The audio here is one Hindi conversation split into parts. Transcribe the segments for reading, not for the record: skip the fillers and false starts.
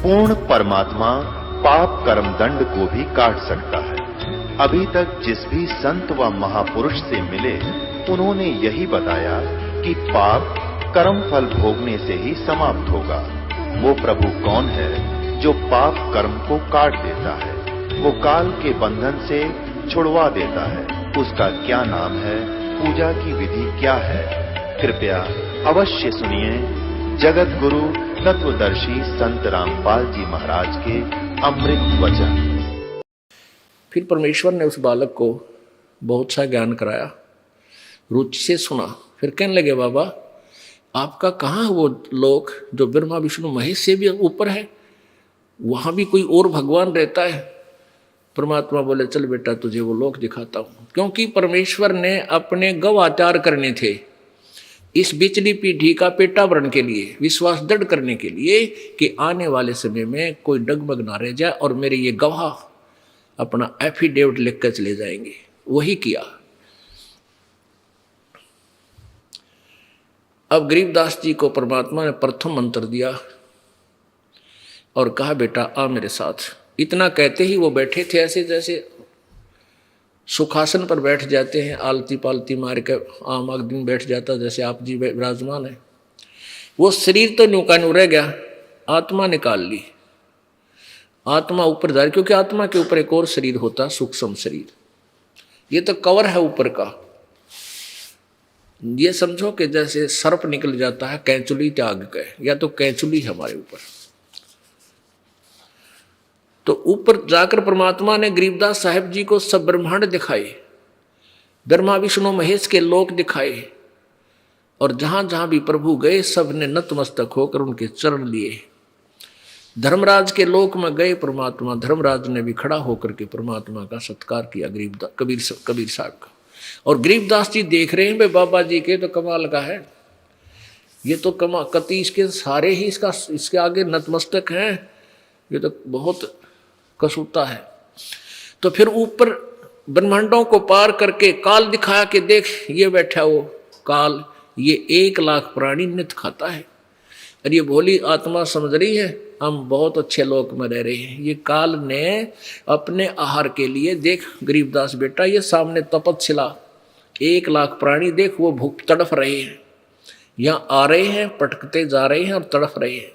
पूर्ण परमात्मा पाप कर्म दंड को भी काट सकता है। अभी तक जिस भी संत व महापुरुष से मिले, उन्होंने यही बताया कि पाप कर्म फल भोगने से ही समाप्त होगा। वो प्रभु कौन है जो पाप कर्म को काट देता है, वो काल के बंधन से छुड़वा देता है। उसका क्या नाम है, पूजा की विधि क्या है? कृपया अवश्य सुनिए जगत गुरु तत्वदर्शी संत रामपाल जी महाराज के अमृत वचन। फिर परमेश्वर ने उस बालक को बहुत सा ज्ञान कराया, रुचि से सुना। फिर कहने लगे, बाबा आपका कहाँ वो लोक जो ब्रह्मा विष्णु महेश से भी ऊपर है, वहाँ भी कोई और भगवान रहता है? परमात्मा बोले, चल बेटा तुझे वो लोक दिखाता हूँ। क्योंकि परमेश्वर ने अपने गवाचार करने थे इस बिचली पीढ़ी का पेटावरण के लिए, विश्वास दृढ़ करने के लिए कि आने वाले समय में कोई डगमग ना रह जाए और मेरे ये गवाह अपना एफिडेविट लिखकर चले जाएंगे। वही किया। अब गरीबदास जी को परमात्मा ने प्रथम मंत्र दिया और कहा, बेटा आ मेरे साथ। इतना कहते ही वो बैठे थे ऐसे जैसे सुखासन पर बैठ जाते हैं, आलती पालती मार के आम आग दिन बैठ जाता, जैसे आप जी विराजमान है। वो शरीर तो न्यू का न्यू रह गया, आत्मा निकाल ली। आत्मा ऊपर जा रही, क्योंकि आत्मा के ऊपर एक और शरीर होता, सूक्ष्म शरीर। ये तो कवर है ऊपर का। ये समझो कि जैसे सर्प निकल जाता है कैंचुली त्याग के, या तो कैंचुली है हमारे ऊपर। तो ऊपर जाकर परमात्मा ने गरीबदास साहब जी को सब ब्रह्मांड दिखाए, ब्रह्मा विष्णु महेश के लोक दिखाए, और जहां जहां भी प्रभु गए सब ने नतमस्तक होकर उनके चरण लिए। धर्मराज के लोक में गए परमात्मा, धर्मराज ने भी खड़ा होकर के परमात्मा का सत्कार किया कबीर साहब का। और गरीबदास जी देख रहे हैं, भाई बाबा जी के तो कमाल का है, ये तो कति इसके सारे ही इसके आगे नतमस्तक हैं, ये तो बहुत कसूता है। तो फिर ऊपर ब्रह्मांडों को पार करके काल दिखाया कि देख ये बैठा वो काल, ये 1 लाख प्राणी नित्य खाता है। और ये भोली आत्मा समझ रही है हम बहुत अच्छे लोक में रह रहे हैं। ये काल ने अपने आहार के लिए, देख गरीबदास बेटा ये सामने तपस्या 1 लाख प्राणी देख वो भूख तड़फ रहे हैं, यहाँ आ रहे हैं, पटकते जा रहे हैं और तड़फ रहे हैं।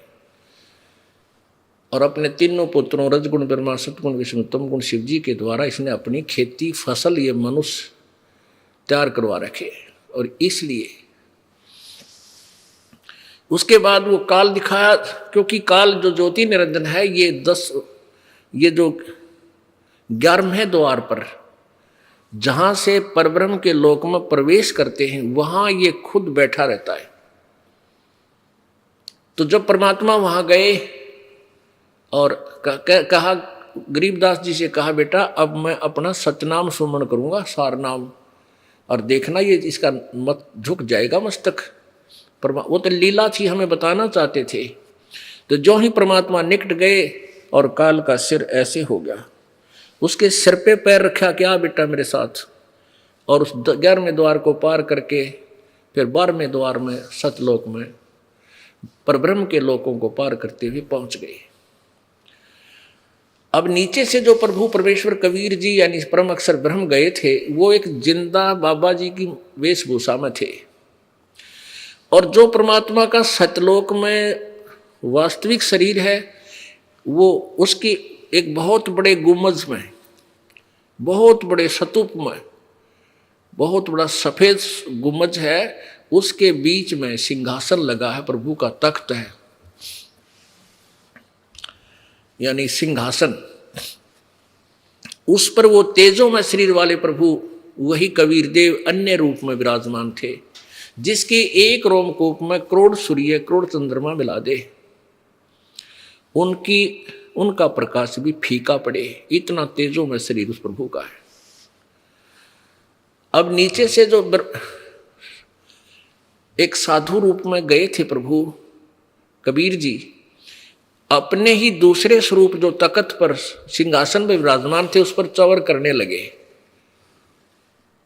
और अपने तीनों पुत्रों रजगुण ब्रह्मा सतगुण विष्णु तमगुण शिव जी के द्वारा इसने अपनी खेती फसल ये मनुष्य तैयार करवा रखे। और इसलिए उसके बाद वो काल दिखाया, क्योंकि काल जो ज्योति निरंजन है ये जो 11वें द्वार पर जहां से परब्रह्म के लोक में प्रवेश करते हैं वहां ये खुद बैठा रहता है। तो जब परमात्मा वहां गए और कहा गरीबदास जी से, कहा बेटा अब मैं अपना सतनाम सुमन करूंगा, सार नाम, और देखना ये इसका मत झुक जाएगा मस्तक। वो तो लीला थी, हमें बताना चाहते थे। तो जो ही परमात्मा निकट गए और काल का सिर ऐसे हो गया, उसके सिर पे पैर रखा, क्या बेटा मेरे साथ। और उस 11वें द्वार को पार करके फिर 12वें द्वार में सतलोक में परब्रह्म के लोकों को पार करते हुए पहुंच गए। अब नीचे से जो प्रभु परमेश्वर कबीर जी यानी परम अक्षर ब्रह्म गए थे, वो एक जिंदा बाबा जी की वेशभूषा में थे। और जो परमात्मा का सतलोक में वास्तविक शरीर है, वो उसकी एक बहुत बड़े गुम्बज में, बहुत बड़े स्तूप में, बहुत बड़ा सफेद गुम्बज है, उसके बीच में सिंहासन लगा है, प्रभु का तख्त है यानी सिंहासन। उस पर वो तेजों में शरीर वाले प्रभु वही कबीर देव अन्य रूप में विराजमान थे, जिसके एक रोमकूप में करोड़ सूर्य करोड़ चंद्रमा मिला दे, उनका प्रकाश भी फीका पड़े, इतना तेजों में शरीर उस प्रभु का है। अब नीचे से जो एक साधु रूप में गए थे प्रभु कबीर जी, अपने ही दूसरे स्वरूप जो तख्त पर सिंहासन में विराजमान थे उस पर चवर करने लगे।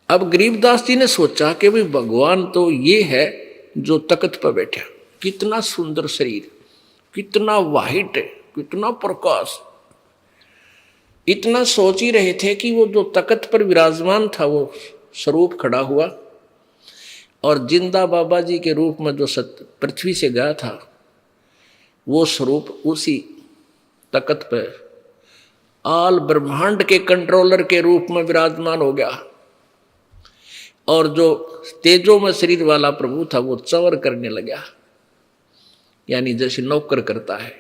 अब गरीबदास जी ने सोचा कि भाई भगवान तो ये है जो तख्त पर बैठा, कितना सुंदर शरीर, कितना वाहिट है, कितना प्रकाश। इतना सोच ही रहे थे कि वो जो तख्त पर विराजमान था वो स्वरूप खड़ा हुआ, और जिंदा बाबा जी के रूप में जो पृथ्वी से गया था वो स्वरूप उसी तख्त पर आल ब्रह्मांड के कंट्रोलर के रूप में विराजमान हो गया। और जो तेजो में शरीर वाला प्रभु था वो चवर करने लगा, यानी जैसे नौकर करता है।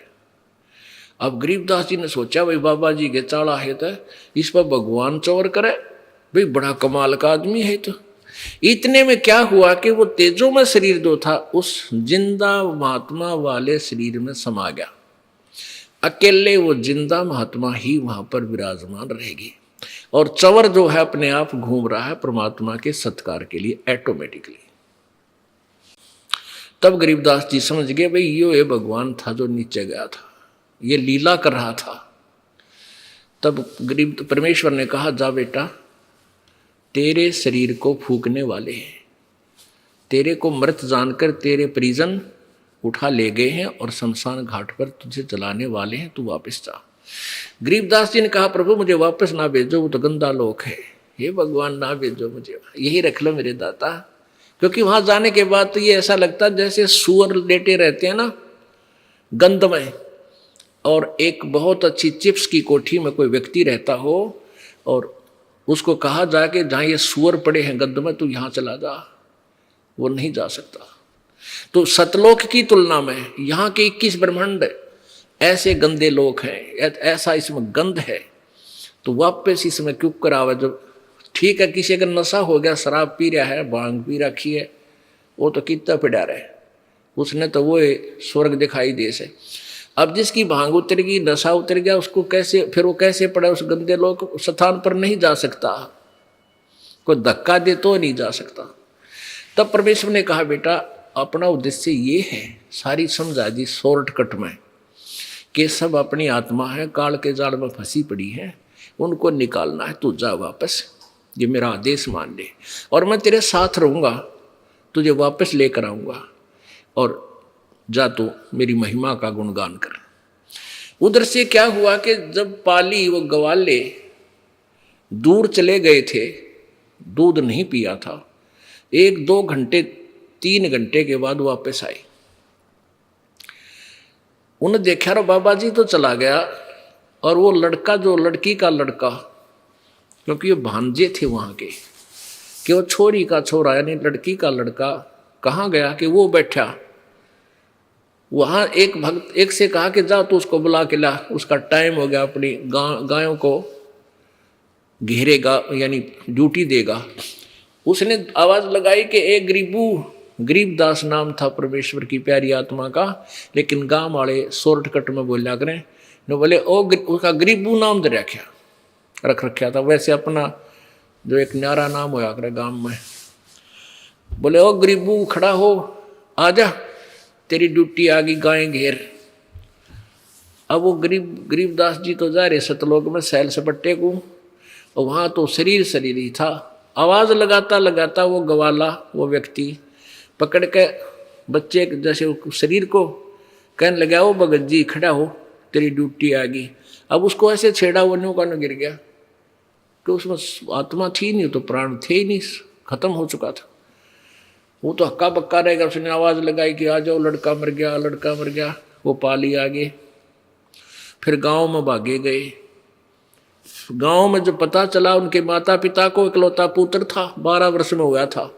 अब गरीबदास जी ने सोचा भाई बाबा जी के चाला है तो इस पर भगवान चवर करे, भाई बड़ा कमाल का आदमी है। तो इतने में क्या हुआ कि वो तेजो में शरीर जो था उस जिंदा महात्मा वाले शरीर में समा गया। अकेले वो जिंदा महात्मा ही वहां पर विराजमान रहेगी, और चवर जो है अपने आप घूम रहा है परमात्मा के सत्कार के लिए ऑटोमेटिकली। तब गरीबदास जी समझ गए भाई ये भगवान था जो नीचे गया था, ये लीला कर रहा था। तब गरीब परमेश्वर ने कहा जा बेटा, तेरे शरीर को फूकने वाले हैं, तेरे को मृत जानकर तेरे परिजन उठा ले गए हैं और शमशान घाट पर तुझे जलाने वाले हैं, तू वापस जा। गरीबदास जी ने कहा प्रभु मुझे वापस ना भेजो, वो तो गंदा लोक है, हे भगवान ना भेजो मुझे, यही रख लो मेरे दाता। क्योंकि वहां जाने के बाद तो ये ऐसा लगता जैसे सुअर लेटे रहते हैं ना गंध में, और एक बहुत अच्छी चिप्स की कोठी में कोई व्यक्ति रहता हो और उसको कहा जाए कि जहाँ ये सुअर पड़े हैं गंध में तू यहाँ चला जा, वो नहीं जा सकता। तो सतलोक की तुलना में यहाँ के 21 ब्रह्मांड ऐसे गंदे लोक हैं, ऐसा इसमें गंध है, तो वापस इसमें क्यों करावे। जब ठीक है किसी का नशा हो गया, शराब पी रहा है, भांग पी रखी है, वो तो कितना पिड़ा रहे, उसने तो वो स्वर्ग दिखाई दे से। अब जिसकी भांग उतर गई, नशा उतर गया, उसको कैसे फिर वो कैसे पड़े उस गंदे लोक स्थान पर नहीं जा सकता, कोई धक्का दे तो नहीं जा सकता। तब परमेश्वर ने कहा बेटा अपना उद्देश्य ये है, सारी समझा दी शॉर्टकट में, कि सब अपनी आत्मा है, काल के जाल में फंसी पड़ी है, उनको निकालना है, तू जा वापस, ये मेरा आदेश मान ले और मैं तेरे साथ रहूँगा, तुझे वापस लेकर आऊँगा, और जा तू मेरी महिमा का गुणगान कर। उधर से क्या हुआ कि जब पाली वो गवाले दूर चले गए थे, दूध नहीं पिया था, 1-2 घंटे 3 घंटे के बाद वापस आई। उन्हें देखा रो बाबा जी तो चला गया, और वो लड़का जो लड़की का लड़का, क्योंकि ये भांजे थे वहाँ के, कि वो छोरी का छोरा यानी लड़की का लड़का कहाँ गया कि वो बैठा वहाँ। एक भक्त एक से कहा कि जा तू उसको बुला के ला, उसका टाइम हो गया, अपनी गायों को घेरेगा यानी ड्यूटी देगा। उसने आवाज़ लगाई कि एक गरीबदास नाम था परमेश्वर की प्यारी आत्मा का, लेकिन गांव वाले शॉर्टकट में बोलिया करें न, बोले ओ उसका गरीबू नाम दे रख रखा था, वैसे अपना जो एक न्यारा नाम होया करे गांव में। बोले ओ गरीबू खड़ा हो, आजा तेरी ड्यूटी आ गई, गायें घेर। अब वो गरीबदास जी तो जा रहे सतलोक में सैल सपट्टे को, और वहाँ तो शरीर ही था। आवाज़ लगाता लगाता वो गवाला वो व्यक्ति पकड़ के बच्चे जैसे शरीर को कहने लगा, वो भगत जी खड़ा हो तेरी ड्यूटी आ गई। अब उसको ऐसे छेड़ा, वो न्यू का गिर गया, कि उसमें आत्मा थी नहीं, तो प्राण थे ही नहीं, खत्म हो चुका था। वो तो हक्का बक्का रहेगा। उसने आवाज़ लगाई कि आ जाओ, लड़का मर गया, लड़का मर गया। वो पाली आ गए, फिर गांव में भागे गए। गांव में जब पता चला उनके माता पिता को इकलौता पुत्र था, 12 वर्ष में हुआ था,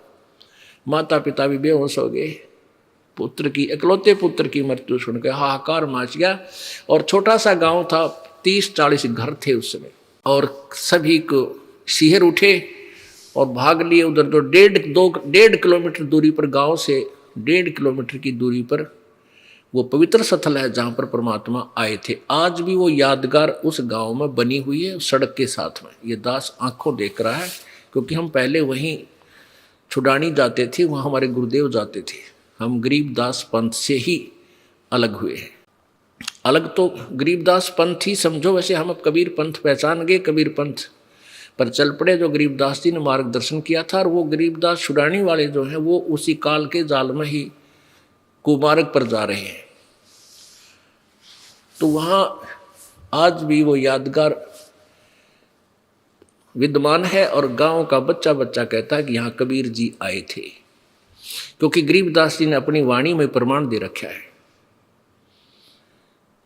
माता पिता भी बेहोश हो गए। पुत्र की इकलौते पुत्र की मृत्यु सुनकर हाहाकार मच गया। और छोटा सा गांव था, 30-40 घर थे उस समय, और सभी को शिहर उठे और भाग लिए उधर। तो 1.5 किलोमीटर दूरी पर, गांव से 1.5 किलोमीटर की दूरी पर वो पवित्र स्थल है जहाँ पर परमात्मा आए थे। आज भी वो यादगार उस गांव में बनी हुई है, सड़क के साथ में। ये दास आंखों देख रहा है, क्योंकि हम पहले वहीं छुड़ानी जाते थे, वहाँ हमारे गुरुदेव जाते थे। हम गरीबदास पंथ से ही अलग हुए हैं। अलग तो गरीबदास पंथ ही समझो, वैसे हम अब कबीर पंथ पहचान गए, कबीर पंथ पर चल पड़े, जो गरीबदास जी ने मार्गदर्शन किया था। और वो गरीबदास छुड़ानी वाले जो हैं वो उसी काल के जाल में ही कुमार्ग पर जा रहे हैं। तो वहाँ आज भी वो यादगार विद्यमान है और गांव का बच्चा बच्चा कहता है कि यहाँ कबीर जी आए थे, क्योंकि गरीबदास जी ने अपनी वाणी में प्रमाण दे रखा है।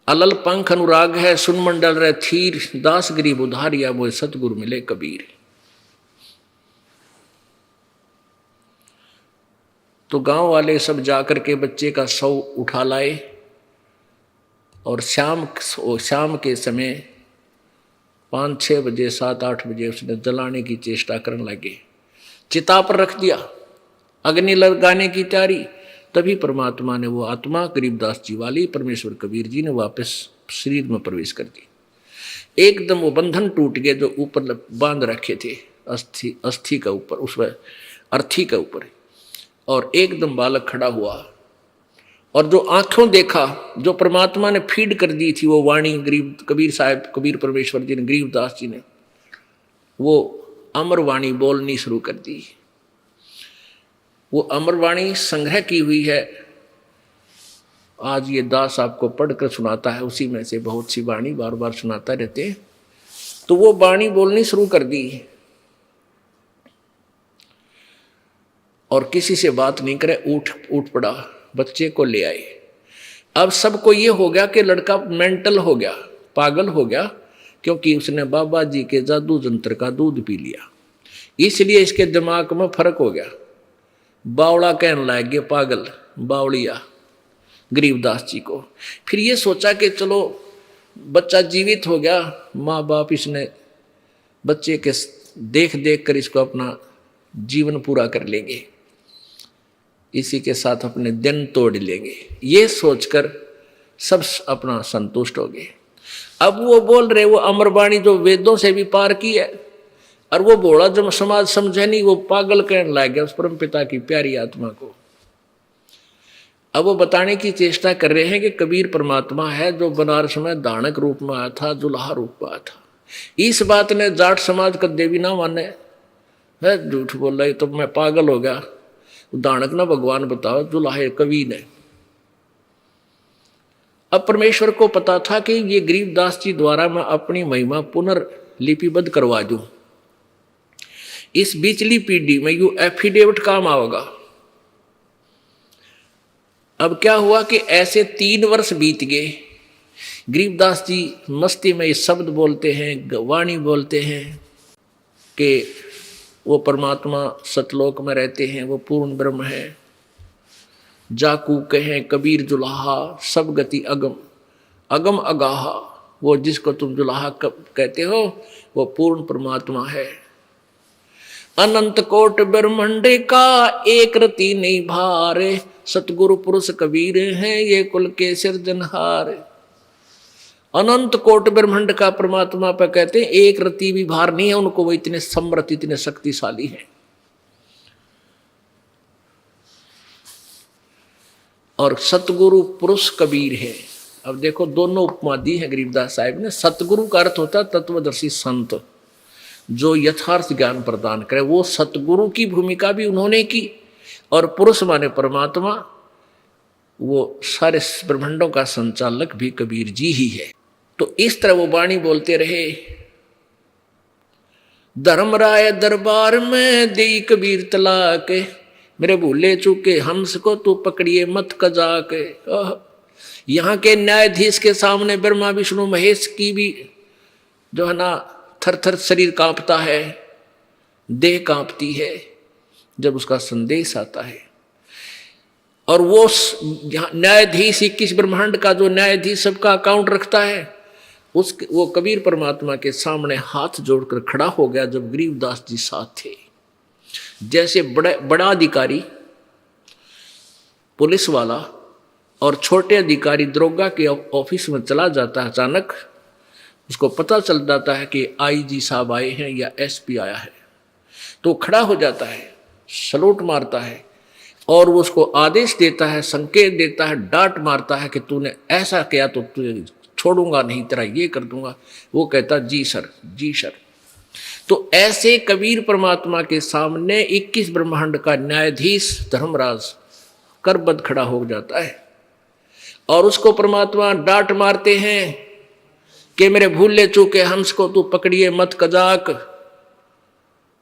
अलल पंख अनुराग है सुन मंडल रे थीर, दास गरीब उधारिया मोए सतगुरु मिले कबीर। तो गांव वाले सब जाकर के बच्चे का शव उठा लाए और शाम के समय 5-6 बजे 7-8 बजे उसने जलाने की चेष्टा करने लगे। चिता पर रख दिया, अग्नि लगाने की तैयारी। तभी परमात्मा ने वो आत्मा गरीबदास जी वाली परमेश्वर कबीर जी ने वापस शरीर में प्रवेश कर दी। एकदम वो बंधन टूट गए जो ऊपर बांध रखे थे अस्थि का ऊपर, उस अर्थी के ऊपर, और एकदम बालक खड़ा हुआ। और जो आंखों देखा, जो परमात्मा ने फीड कर दी थी वो वाणी, कबीर परमेश्वर जी ने, गरीबदास जी ने वो अमर वाणी बोलनी शुरू कर दी। वो अमर वाणी संग्रह की हुई है, आज ये दास आपको पढ़कर सुनाता है, उसी में से बहुत सी वाणी बार बार सुनाता रहते। तो वो वाणी बोलनी शुरू कर दी और किसी से बात नहीं करे, उठ पड़ा, बच्चे को ले आए। अब सबको ये हो गया कि लड़का मेंटल हो गया, पागल हो गया, क्योंकि उसने बाबा जी के जादू जंत्र का दूध पी लिया, इसलिए इसके दिमाग में फर्क हो गया। बावड़ा कहने लग गया, पागल बावड़िया गरीबदास जी को। फिर ये सोचा कि चलो बच्चा जीवित हो गया, माँ बाप इसने बच्चे के देख देख कर इसको अपना जीवन पूरा कर लेंगे, इसी के साथ अपने दिन तोड़ लेंगे, ये सोचकर सब अपना संतुष्ट हो गए। अब वो बोल रहे वो अमरवाणी जो वेदों से भी पार की है, और वो बोला जब समाज समझे नहीं, वो पागल कहने लग गया उस परम पिता की प्यारी आत्मा को। अब वो बताने की चेष्टा कर रहे हैं कि कबीर परमात्मा है जो बनारस में दानक रूप में आया था, जुलाहा रूप में आया था। इस बात ने जाट समाज का देवी ना माने, है झूठ बोल रहा है, तो मैं पागल हो गया। दानक ना भगवान बताओ, जुलाहे कवि ने। अब परमेश्वर को पता था कि ये गरीबदास जी द्वारा मैं अपनी महिमा पुनर्लिपिबद्ध करवा दूं, इस बीचली पीढ़ी में यू एफिडेविट काम आएगा। अब क्या हुआ कि ऐसे 3 वर्ष बीत गए। गरीबदास जी मस्ती में ये शब्द बोलते हैं, वाणी बोलते हैं कि वो परमात्मा सतलोक में रहते हैं, वो पूर्ण ब्रह्म है। जाकू कहें कबीर जुलाहा, सब गति अगम अगम अगाहा, वो जिसको तुम जुलाहा कहते हो वो पूर्ण परमात्मा है। अनंत कोट ब्रह्मांड का एक रति नहीं भारे, सतगुरु पुरुष कबीर हैं ये कुल के सिरजनहार। अनंत कोट ब्रह्मांड का परमात्मा पर कहते हैं एक रति भी भार नहीं है उनको, वो इतने समर्थ इतने शक्तिशाली हैं। और सतगुरु पुरुष कबीर है। अब देखो दोनों उपमा दी है गरीबदास साहिब ने। सतगुरु का अर्थ होता है तत्वदर्शी संत, जो यथार्थ ज्ञान प्रदान करे, वो सतगुरु की भूमिका भी उन्होंने की। और पुरुष माने परमात्मा, वो सारे ब्रह्मांडों का संचालक भी कबीर जी ही है। तो इस तरह वो वाणी बोलते रहे। धर्मराय दरबार में देई कबीर तलाक, मेरे भूले चूके हंस को तू पकड़िए मत कजाक। यहाँ के न्यायाधीश के सामने ब्रह्मा विष्णु महेश की भी जो है ना थर थर शरीर कांपता है, देह कांपती है जब उसका संदेश आता है। और वो न्यायाधीश 21 ब्रह्मांड का जो न्यायाधीश सबका अकाउंट रखता है, वो कबीर परमात्मा के सामने हाथ जोड़कर खड़ा हो गया जब गरीबदास जी साथ थे। जैसे बड़ा अधिकारी पुलिस वाला और छोटे अधिकारी दरोगा के ऑफिस में चला जाता है, अचानक उसको पता चल जाता है कि आईजी साहब आए हैं या एसपी आया है, तो खड़ा हो जाता है, सलूट मारता है और वो उसको आदेश देता है, संकेत देता है, डांट मारता है कि तूने ऐसा किया तो तुझे छोड़ूंगा नहीं, तेरा ये कर दूंगा। वो कहता जी सर, जी सर। तो ऐसे कबीर परमात्मा के सामने 21 ब्रह्मांड का न्यायाधीश धर्मराज करबद्ध खड़ा हो जाता है और उसको परमात्मा डांट मारते हैं कि मेरे भूले चूके हंस को तू पकड़िए मत कजाक,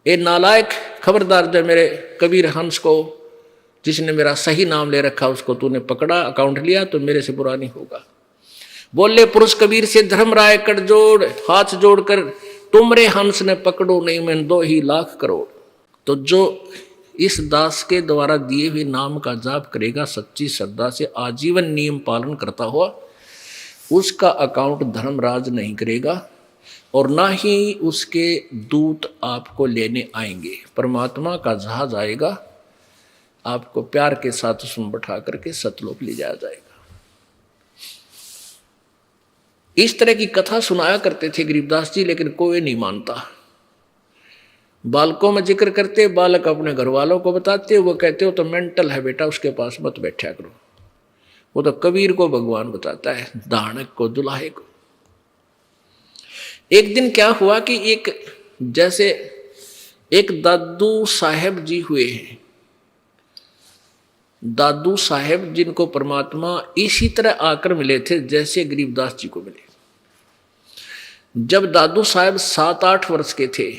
ए नालायक, खबरदार जब मेरे कबीर हंस को, जिसने मेरा सही नाम ले रखा, उसको तूने पकड़ा, अकाउंट लिया तो मेरे से बुरा नहीं होगा। बोले पुरुष कबीर से धर्मराय कट जोड़, हाथ जोड़कर तुमरे हंस ने पकड़ो नहीं मैं 2 ही लाख करोड़। तो जो इस दास के द्वारा दिए हुए नाम का जाप करेगा सच्ची श्रद्धा से, आजीवन नियम पालन करता हुआ, उसका अकाउंट धर्मराज नहीं करेगा और ना ही उसके दूत आपको लेने आएंगे। परमात्मा का जहाज आएगा, आपको प्यार के साथ उसमें बैठा करके सतलोक ले जाया जाएगा। इस तरह की कथा सुनाया करते थे गरीबदास जी, लेकिन कोई नहीं मानता। बालकों में जिक्र करते, बालक अपने घर वालों को बताते, वो कहते हो तो मेंटल है बेटा, उसके पास मत बैठा करो। वो तो कबीर को भगवान बताता है, दानक को, दुल्हे को। एक दिन क्या हुआ कि एक दादू साहेब जी हुए हैं, दादू साहेब जिनको परमात्मा इसी तरह आकर मिले थे जैसे गरीबदास जी को मिले। जब दादू साहेब 7-8 वर्ष के थे,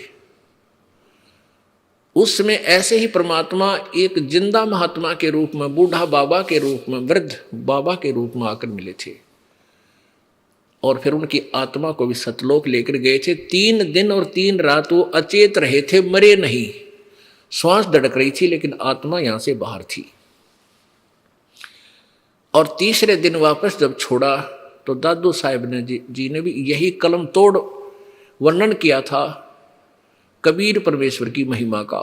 उस समय ऐसे ही परमात्मा एक जिंदा महात्मा के रूप में, बूढ़ा बाबा के रूप में, वृद्ध बाबा के रूप में आकर मिले थे और फिर उनकी आत्मा को भी सतलोक लेकर गए थे। 3 दिन और 3 रात वो अचेत रहे थे, मरे नहीं, श्वास धड़क रही थी लेकिन आत्मा यहां से बाहर थी। और तीसरे दिन वापस जब छोड़ा तो दादू साहेब ने जी ने भी यही कलम तोड़ वर्णन किया था कबीर परमेश्वर की महिमा का।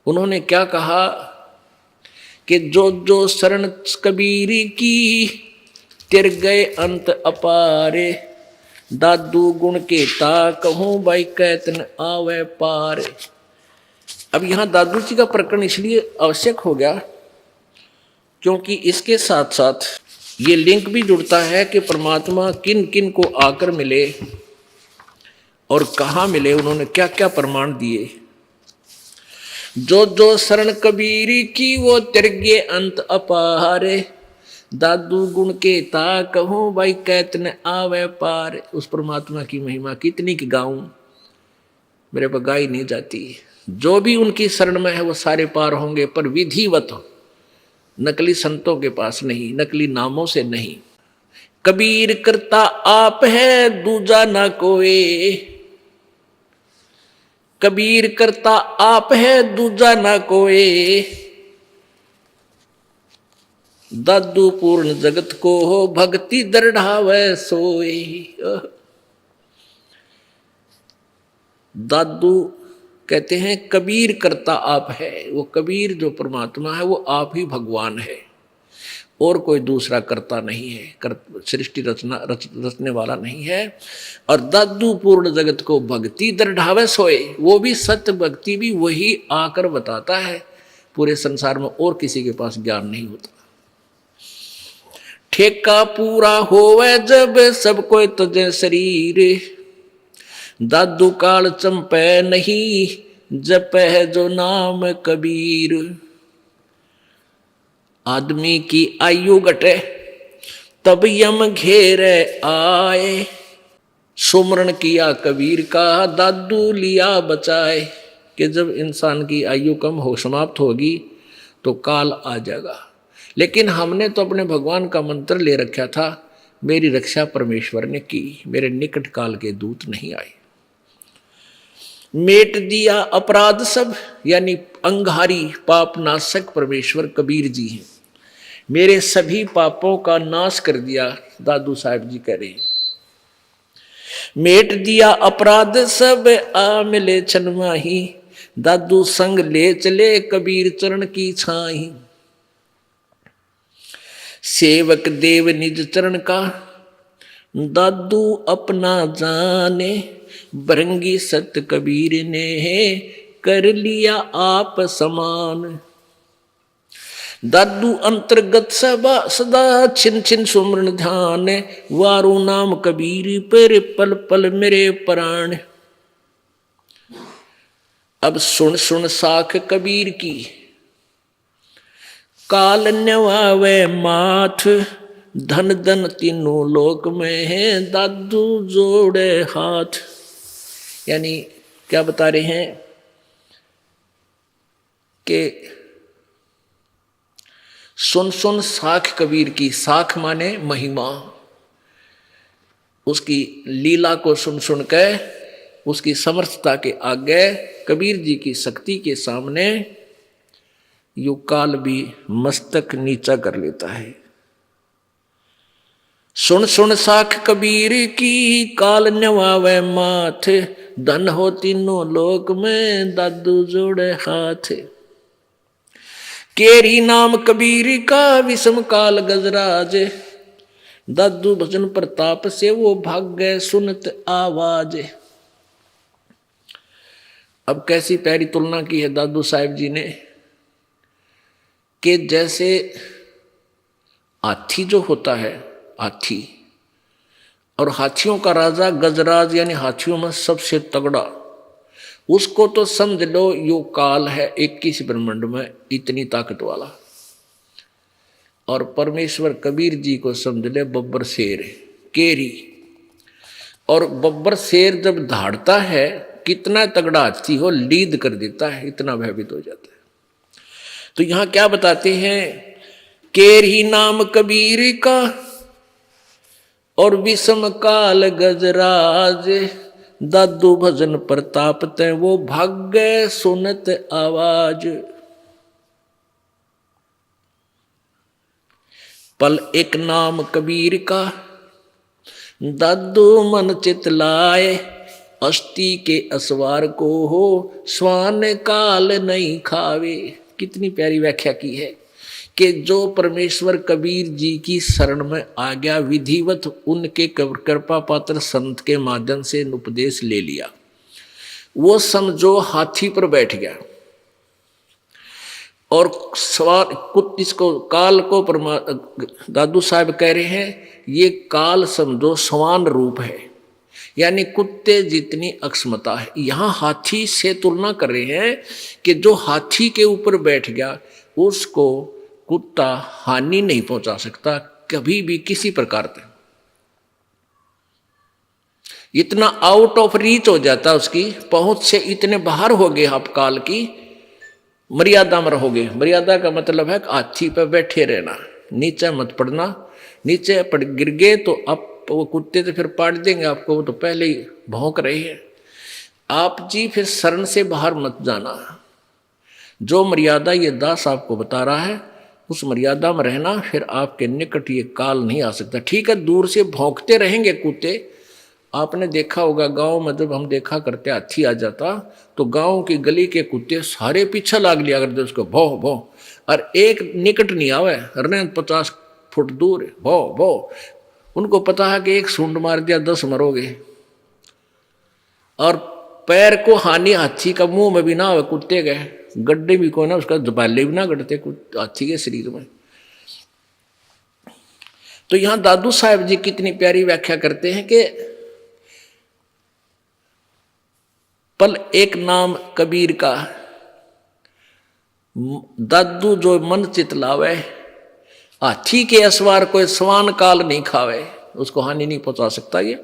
उन्होंने क्या कहा कि जो जो शरण कबीर की तिर गए अंत अपारे, दादू गुण के ता कहूं भाई कैतन आवे पार। अब यहां दादू जी का प्रकरण इसलिए आवश्यक हो गया क्योंकि इसके साथ साथ ये लिंक भी जुड़ता है कि परमात्मा किन किन को आकर मिले और कहाँ मिले, उन्होंने क्या क्या प्रमाण दिए। जो जो शरण कबीर की वो तिरगे अंत अपारे, दादू गुण के ता कहूं भाई कैतन आवे पार। उस परमात्मा की महिमा कितनी की गाऊं, मेरे पर गाई नहीं जाती। जो भी उनकी शरण में है वो सारे पार होंगे, पर विधिवत, नकली संतों के पास नहीं, नकली नामों से नहीं। कबीर करता आप है दूजा ना कोई, कबीर करता आप है दूजा ना कोई, दादू पूर्ण जगत को हो भक्ति दृढ़ावे सोई। दादू कहते हैं कबीर करता आप है, वो कबीर जो परमात्मा है वो आप ही भगवान है और कोई दूसरा करता नहीं है, सृष्टि रचने वाला नहीं है। और दादू पूर्ण जगत को भक्ति दृढ़ावे सोए, वो भी सत्य भक्ति भी वही आकर बताता है, पूरे संसार में और किसी के पास ज्ञान नहीं होता। ठेका पूरा होवे जब सब कोई तुझे शरीर, दादू काल चंपे नहीं जप है जो नाम कबीर। आदमी की आयु घटे तब यम घेरे आए, सुमरण किया कबीर का दादू लिया बचाए। कि जब इंसान की आयु कम हो, समाप्त होगी तो काल आ जाएगा। लेकिन हमने तो अपने भगवान का मंत्र ले रखा था, मेरी रक्षा परमेश्वर ने की, मेरे निकट काल के दूत नहीं आए। मेट दिया अपराध सब, यानी अंगहारी पाप नाशक परमेश्वर कबीर जी हैं। मेरे सभी पापों का नाश कर दिया, दादू साहब जी कह रहे हैं। मेट दिया अपराध सब आ मिले छन माही, दादू संग ले चले कबीर चरण की छाही। सेवक देव निज चरण का दादू अपना जाने, भृंगी सत कबीर ने कर लिया आप समान। दादू अंतर्गत सदा छिन छिन सुमरण ध्यान, वारू नाम कबीर पर पल पल मेरे प्राण। अब सुन सुन साख कबीर की, काल न्यवावे माथ, धन धन तीनों लोक में है, दादू जोड़े हाथ। यानी क्या बता रहे हैं कि सुन सुन साख कबीर की, साख माने महिमा, उसकी लीला को सुन सुन के उसकी समर्थता के आगे, कबीर जी की शक्ति के सामने यू काल भी मस्तक नीचा कर लेता है। सुन सुन साख कबीर की, काल न्यवावे माथ, धन हो तीनों लोक में, दादू जोड़े हाथ। केरी नाम कबीर का, विषम काल गजराज, दादू भजन प्रताप से वो भाग गए सुनत आवाज। अब कैसी प्यारी तुलना की है दादू साहिब जी ने कि जैसे हाथी जो होता है, हाथी, और हाथियों का राजा गजराज यानी हाथियों में सबसे तगड़ा, उसको तो समझ लो यो काल है 21 ब्रह्मांड में इतनी ताकत वाला। और परमेश्वर कबीर जी को समझ ले बब्बर शेर केरी। और बब्बर शेर जब धाड़ता है, कितना तगड़ा हाथी हो लीद कर देता है, इतना भयभीत हो जाता है। तो यहां क्या बताते हैं, केरी नाम कबीर का, और विषम काल गजराज, दादू भजन प्रताप ते वो भाग्य सुनत आवाज। पल एक नाम कबीर का, दादू मन चित लाए, अस्थि के असवार को हो, स्वान काल नहीं खावे। कितनी प्यारी व्याख्या की है कि जो परमेश्वर कबीर जी की शरण में आ गया, विधिवत उनके कृपा पात्र संत के माध्यम से उपदेश ले लिया, वो समझो हाथी पर बैठ गया। और सवार इसको काल को दादू साहब कह रहे हैं, ये काल समझो समान रूप है, यानी कुत्ते जितनी अक्षमता है। यहां हाथी से तुलना कर रहे हैं कि जो हाथी के ऊपर बैठ गया उसको कुत्ता हानि नहीं पहुंचा सकता कभी भी किसी प्रकार से। इतना आउट ऑफ रीच हो जाता, उसकी पहुंच से इतने बाहर हो गए आप, काल की मर्यादा में रहोगे। मर्यादा का मतलब है हाथी पर बैठे रहना, नीचे मत पड़ना। नीचे पड़ गिर गए तो अब वो कुत्ते तो फिर पाट देंगे आपको, वो तो पहले ही भौंक रहे हैं। आप जी फिर शरण से बाहर मत जाना। जो मर्यादा ये दास आपको बता रहा है उस मर्यादा में रहना, फिर आपके निकट ये काल नहीं आ सकता। ठीक है, दूर से भौंकते रहेंगे कुत्ते। आपने देखा होगा गांव में जब हम देखा करते हाथी आ जाता तो गांव की गली के कुत्ते सारे पीछे लाग लिया करते उसको, भौ भौ, और एक निकट नहीं आवे, 50 फुट दूर भौ भौ। उनको पता है कि एक सूंड मार दिया 10 मरोगे। और पैर को हानि हाथी का मुंह में भी ना हो, कुत्ते गए गड्ढे भी को ना, उसका जबाले भी ना गढ़ते हाथी के शरीर में। तो यहां दादू साहब जी कितनी प्यारी व्याख्या करते हैं कि पल एक नाम कबीर का, दादू जो मन चित लावे, हाथी के असवार को स्वान काल नहीं खावे, उसको हानि नहीं पहुंचा सकता ये।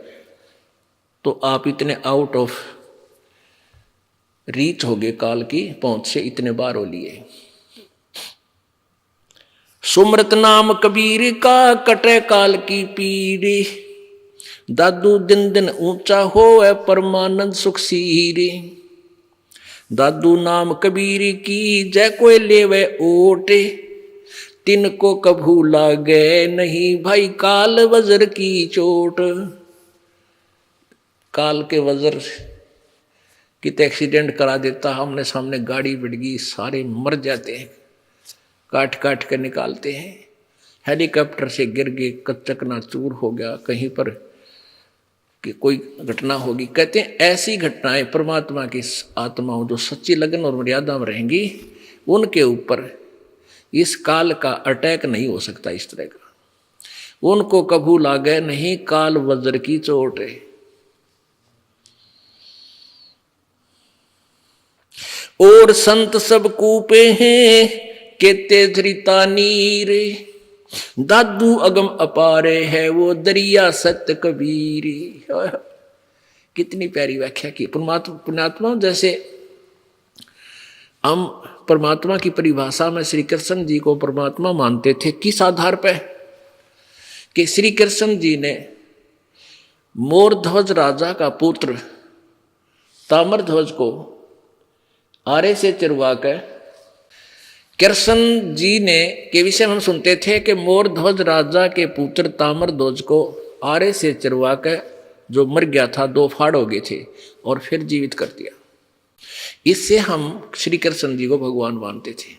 तो आप इतने आउट ऑफ रीच हो गए, काल की पहुंच से इतने बार हो लिए। सुमृत नाम कबीर का, कटे काल की पीड़ी, दादू दिन दिन ऊंचा होए परमानंद सुख सीरी। दादू नाम कबीर की, जय कोई लेवे ओटे, तिनको कभू लागे नहीं भाई काल वज्र की चोट। काल के वज्र कितने एक्सीडेंट करा देता, हमने सामने गाड़ी बिड़ गई, सारे मर जाते हैं, काट काट कर निकालते हैं। हेलीकॉप्टर से गिर गए, कच्चकना चूर हो गया, कहीं पर कि कोई घटना होगी। कहते हैं ऐसी घटनाएं परमात्मा की आत्माओं जो सच्ची लगन और मर्यादा में रहेंगी, उनके ऊपर इस काल का अटैक नहीं हो सकता इस तरह का। उनको कभू लागे नहीं काल वज्र की चोट है। और संत सब कूपे हैं, केते धरिता नीर, दादू अगम अपारे है वो दरिया सत्य कबीर। कितनी प्यारी व्याख्या की। पुण्यात्मा, जैसे हम परमात्मा की परिभाषा में श्री कृष्ण जी को परमात्मा मानते थे, किस आधार पर? कि श्री कृष्ण जी ने मोरध्वज राजा का पुत्र ताम्रध्वज को आरे से चिरवा कर, कृष्ण जी ने के विषय में हम सुनते थे कि मोरध्वज राजा के पुत्र ताम्रध्वज को आरे से चिरवा कर जो मर गया था, 2 फाड़ हो गए थे और फिर जीवित कर दिया। इससे हम श्री कृष्ण जी को भगवान मानते थे।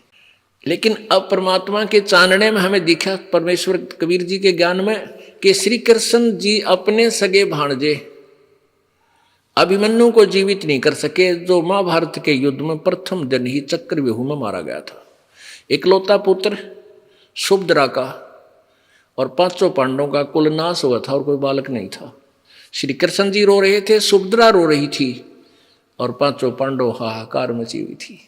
लेकिन अब परमात्मा के चानने में हमें दिखा, परमेश्वर कबीर जी के ज्ञान में, कि श्री कृष्ण जी अपने सगे भाणजे अभिमन्यु को जीवित नहीं कर सके, जो महाभारत के युद्ध में प्रथम दिन ही चक्रव्यूह में मारा गया था। इकलौता पुत्र सुभद्रा का और 5 पांडवों का कुल नाश हुआ था और कोई बालक नहीं था। श्री कृष्ण जी रो रहे थे, सुभद्रा रो रही थी और 5 पांडव हाहाकार मची हुई थी।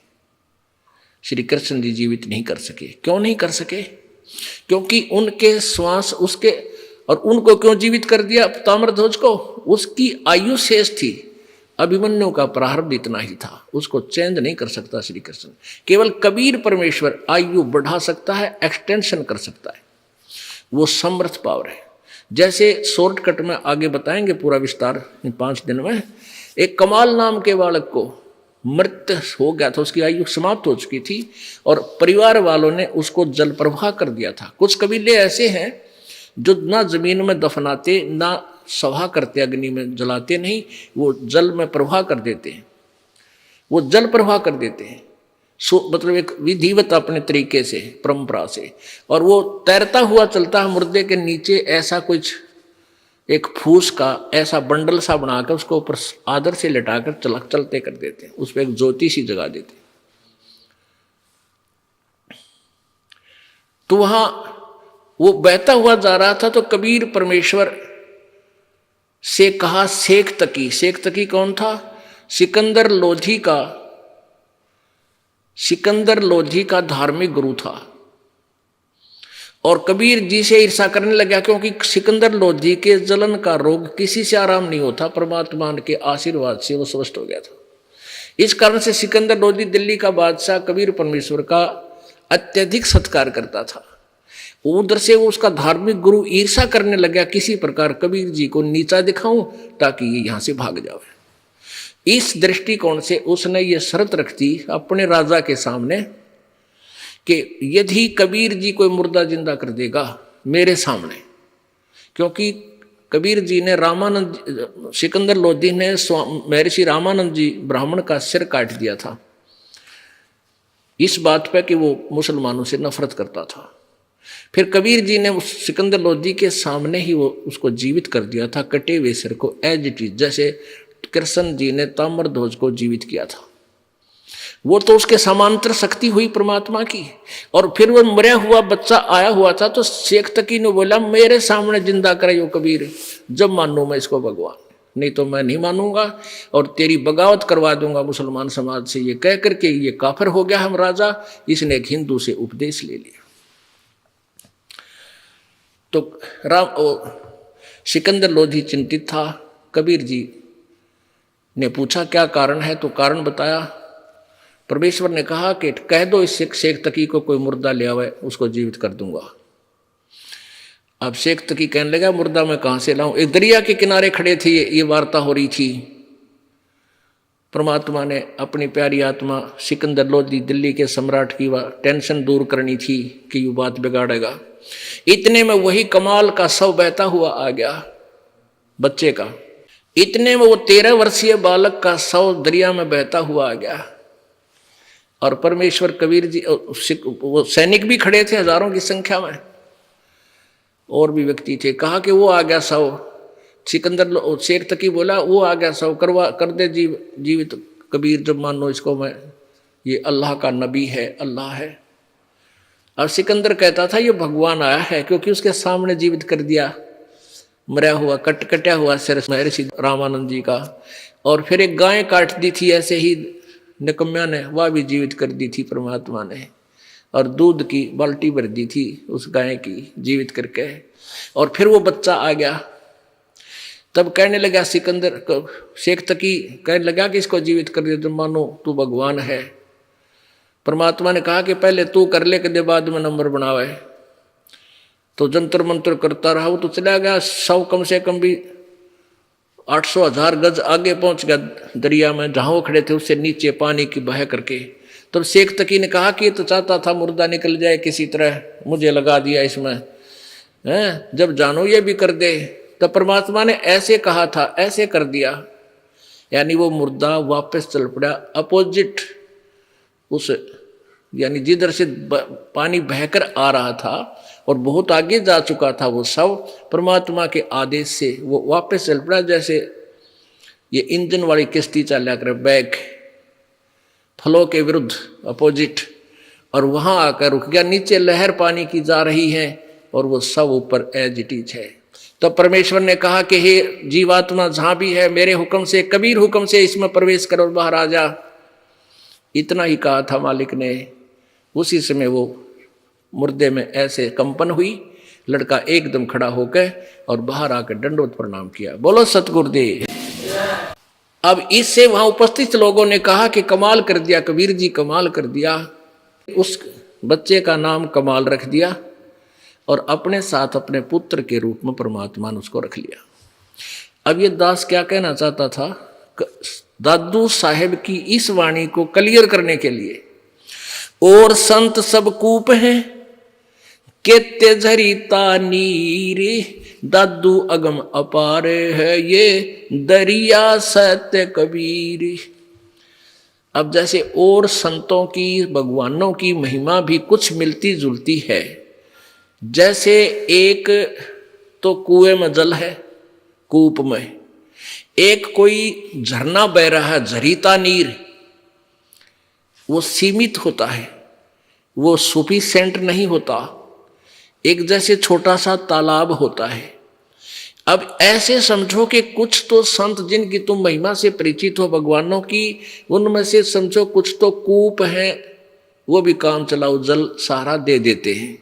श्री कृष्ण जी जीवित नहीं कर सके। क्यों नहीं कर सके? क्योंकि उनके श्वास उसके, और उनको क्यों जीवित कर दिया ताम्रध्वज को? उसकी आयु शेष थी, अभिमन्यु का प्रारब्ध इतना ही था, उसको चेंज नहीं कर सकता श्री कृष्ण। केवल कबीर परमेश्वर आयु बढ़ा सकता है, एक्सटेंशन कर सकता है, वो समर्थ पावर है। जैसे शॉर्टकट में आगे बताएंगे पूरा विस्तार 5 दिन में। एक कमाल नाम के बालक को मृत हो गया था, उसकी आयु समाप्त हो चुकी थी और परिवार वालों ने उसको जल प्रवाह कर दिया था। कुछ कबीले ऐसे हैं जो ना जमीन में दफनाते, ना सभा करते, अग्नि में जलाते नहीं, वो जल में प्रवाह कर देते हैं, वो जल प्रवाह कर देते हैं, मतलब एक विधिवत अपने तरीके से, परंपरा से। और वो तैरता हुआ चलता है मुर्दे के नीचे, ऐसा कुछ एक फूस का ऐसा बंडल सा बनाकर उसको ऊपर आदर से लटाकर चलते कर देते हैं, उस पर एक ज्योति सी जगा देते हैं। तो वहां वो बहता हुआ जा रहा था, तो कबीर परमेश्वर से कहा शेख तकी। शेख तकी कौन था? सिकंदर लोधी का धार्मिक गुरु था। और कबीर जी से ईर्षा करने लगा, क्योंकि सिकंदर लोधी के जलन का रोग किसी से आराम नहीं होता, परमात्मा के आशीर्वाद से वो स्वस्थ हो गया था। इस कारण से सिकंदर लोधी दिल्ली का बादशाह कबीर परमेश्वर का अत्यधिक सत्कार करता था। उधर से वो उसका धार्मिक गुरु ईर्षा करने लगा, किसी प्रकार कबीर जी को नीचा दिखाऊं ताकि ये यहां से भाग जाए। इस दृष्टिकोण से उसने ये शर्त रख दी अपने राजा के सामने कि यदि कबीर जी कोई मुर्दा जिंदा कर देगा मेरे सामने, क्योंकि कबीर जी ने सिकंदर लोधी ने महर्षि रामानंद जी ब्राह्मण का सिर काट दिया था, इस बात पर कि वो मुसलमानों से नफरत करता था। फिर कबीर जी ने उस सिकंदर लोधी के सामने ही वो उसको जीवित कर दिया था, कटे हुए सिर को, एज इट इज, जैसे कृष्ण जी ने ताम्रध्वज को जीवित किया था। वो तो उसके समांतर शक्ति हुई परमात्मा की। और फिर वो मरा हुआ बच्चा आया हुआ था, तो शेख तकी ने बोला मेरे सामने जिंदा करे कबीर, जब मानू मैं इसको भगवान, नहीं तो मैं नहीं मानूंगा और तेरी बगावत करवा दूंगा मुसलमान समाज से। ये कह करके ये काफिर हो गया हम राजा, इसने एक हिंदू से उपदेश ले लिया। तो सिकंदर लोधी चिंतित था। कबीर जी ने पूछा क्या कारण है, तो कारण बताया। परमेश्वर ने कहा कि कह दो इस शेख तकी को कोई मुर्दा ले आवे, उसको जीवित कर दूंगा। अब शेख तकी कहने लगा मुर्दा मैं कहां से लाऊं? एक दरिया के किनारे खड़े थे, ये वार्ता हो रही थी। परमात्मा ने अपनी प्यारी आत्मा सिकंदर लोधी दिल्ली के सम्राट की टेंशन दूर करनी थी कि ये बात बिगाड़ेगा। इतने में वही कमाल का शव बहता हुआ आ गया बच्चे का। इतने में वो 13 वर्षीय बालक का शव दरिया में बहता हुआ आ गया। और परमेश्वर कबीर जी, वो सैनिक भी खड़े थे हजारों की संख्या में, और भी व्यक्ति थे। कहा कि वो आ गया शव। सिकंदर शेख तकी बोला वो आ गया शव, कर दे जीवित कबीर, जब मानो इसको मैं, ये अल्लाह का नबी है, अल्लाह है। और सिकंदर कहता था ये भगवान आया है, क्योंकि उसके सामने जीवित कर दिया मरा हुआ कटा हुआ सिर महर्षि रामानंद जी का। और फिर एक गाय काट दी थी ऐसे ही निकम्या ने, वह भी जीवित कर दी थी परमात्मा ने। और दूध की बाल्टी भर दी थी उस गाय की जीवित करके। और फिर वो बच्चा आ गया, तब कहने लगा सिकंदर शेख तकी कहने लगा कि इसको जीवित कर दे, तो मानो तू भगवान है। परमात्मा ने कहा कि पहले तू कर ले, के बाद में नंबर बनावे। तो जंतर मंत्र करता रहा, वो तो चला गया 100 कम से कम भी 800,000 गज आगे पहुंच गया दरिया में, जहां वो खड़े थे उससे नीचे पानी की बह करके। तब शेख तकी ने कहा कि ये तो चाहता था मुर्दा निकल जाए किसी तरह, मुझे लगा दिया इसमें है, जब जानो ये भी कर दे। तब परमात्मा ने ऐसे कहा था, ऐसे कर दिया, यानी वो मुर्दा वापस चल पड़ा अपोजिट उस, यानी जिधर से पानी बहकर आ रहा था और बहुत आगे जा चुका था वो सब, परमात्मा के आदेश से वो वापस चल पड़ा। जैसे ये इंजन वाली किश्ती चला कर बैक फ्लो के विरुद्ध अपोजिट, और वहां आकर रुक गया। नीचे लहर पानी की जा रही है और वो सब ऊपर एज इट इज है। तो परमेश्वर ने कहा कि हे जीवात्मा जहां भी है, मेरे हुक्म से, कबीर हुक्म से इसमें प्रवेश कर और बाहर आ जा। इतना ही कहा था मालिक ने। उसी समय वो मुर्दे में ऐसे कंपन हुई, लड़का एकदम खड़ा होकर और बाहर आकर दंडवत प्रणाम किया। बोलो सतगुरुदेव। अब इससे वहां उपस्थित लोगों ने कहा कि कमाल कर दिया कबीर जी, कमाल कर दिया। उस बच्चे का नाम कमाल रख दिया और अपने साथ अपने पुत्र के रूप में परमात्मा ने उसको रख लिया। अब ये दास क्या कहना चाहता था, दादू साहेब की इस वाणी को क्लियर करने के लिए, और संत सब कूप हैं केते झरीता नीर, दादू अगम अपार है ये दरिया सत्य कबीर। अब जैसे और संतों की, भगवानों की महिमा भी कुछ मिलती जुलती है। जैसे एक तो कुएं में जल है, कूप में, एक कोई झरना बह रहा है, झरीता नीर, वो सीमित होता है, वो सफिशिएंट नहीं होता। एक जैसे छोटा सा तालाब होता है। अब ऐसे समझो कि कुछ तो संत जिनकी तुम महिमा से परिचित हो भगवानों की, उनमें से समझो कुछ तो कूप हैं, वो भी काम चलाओ जल सहारा दे देते हैं,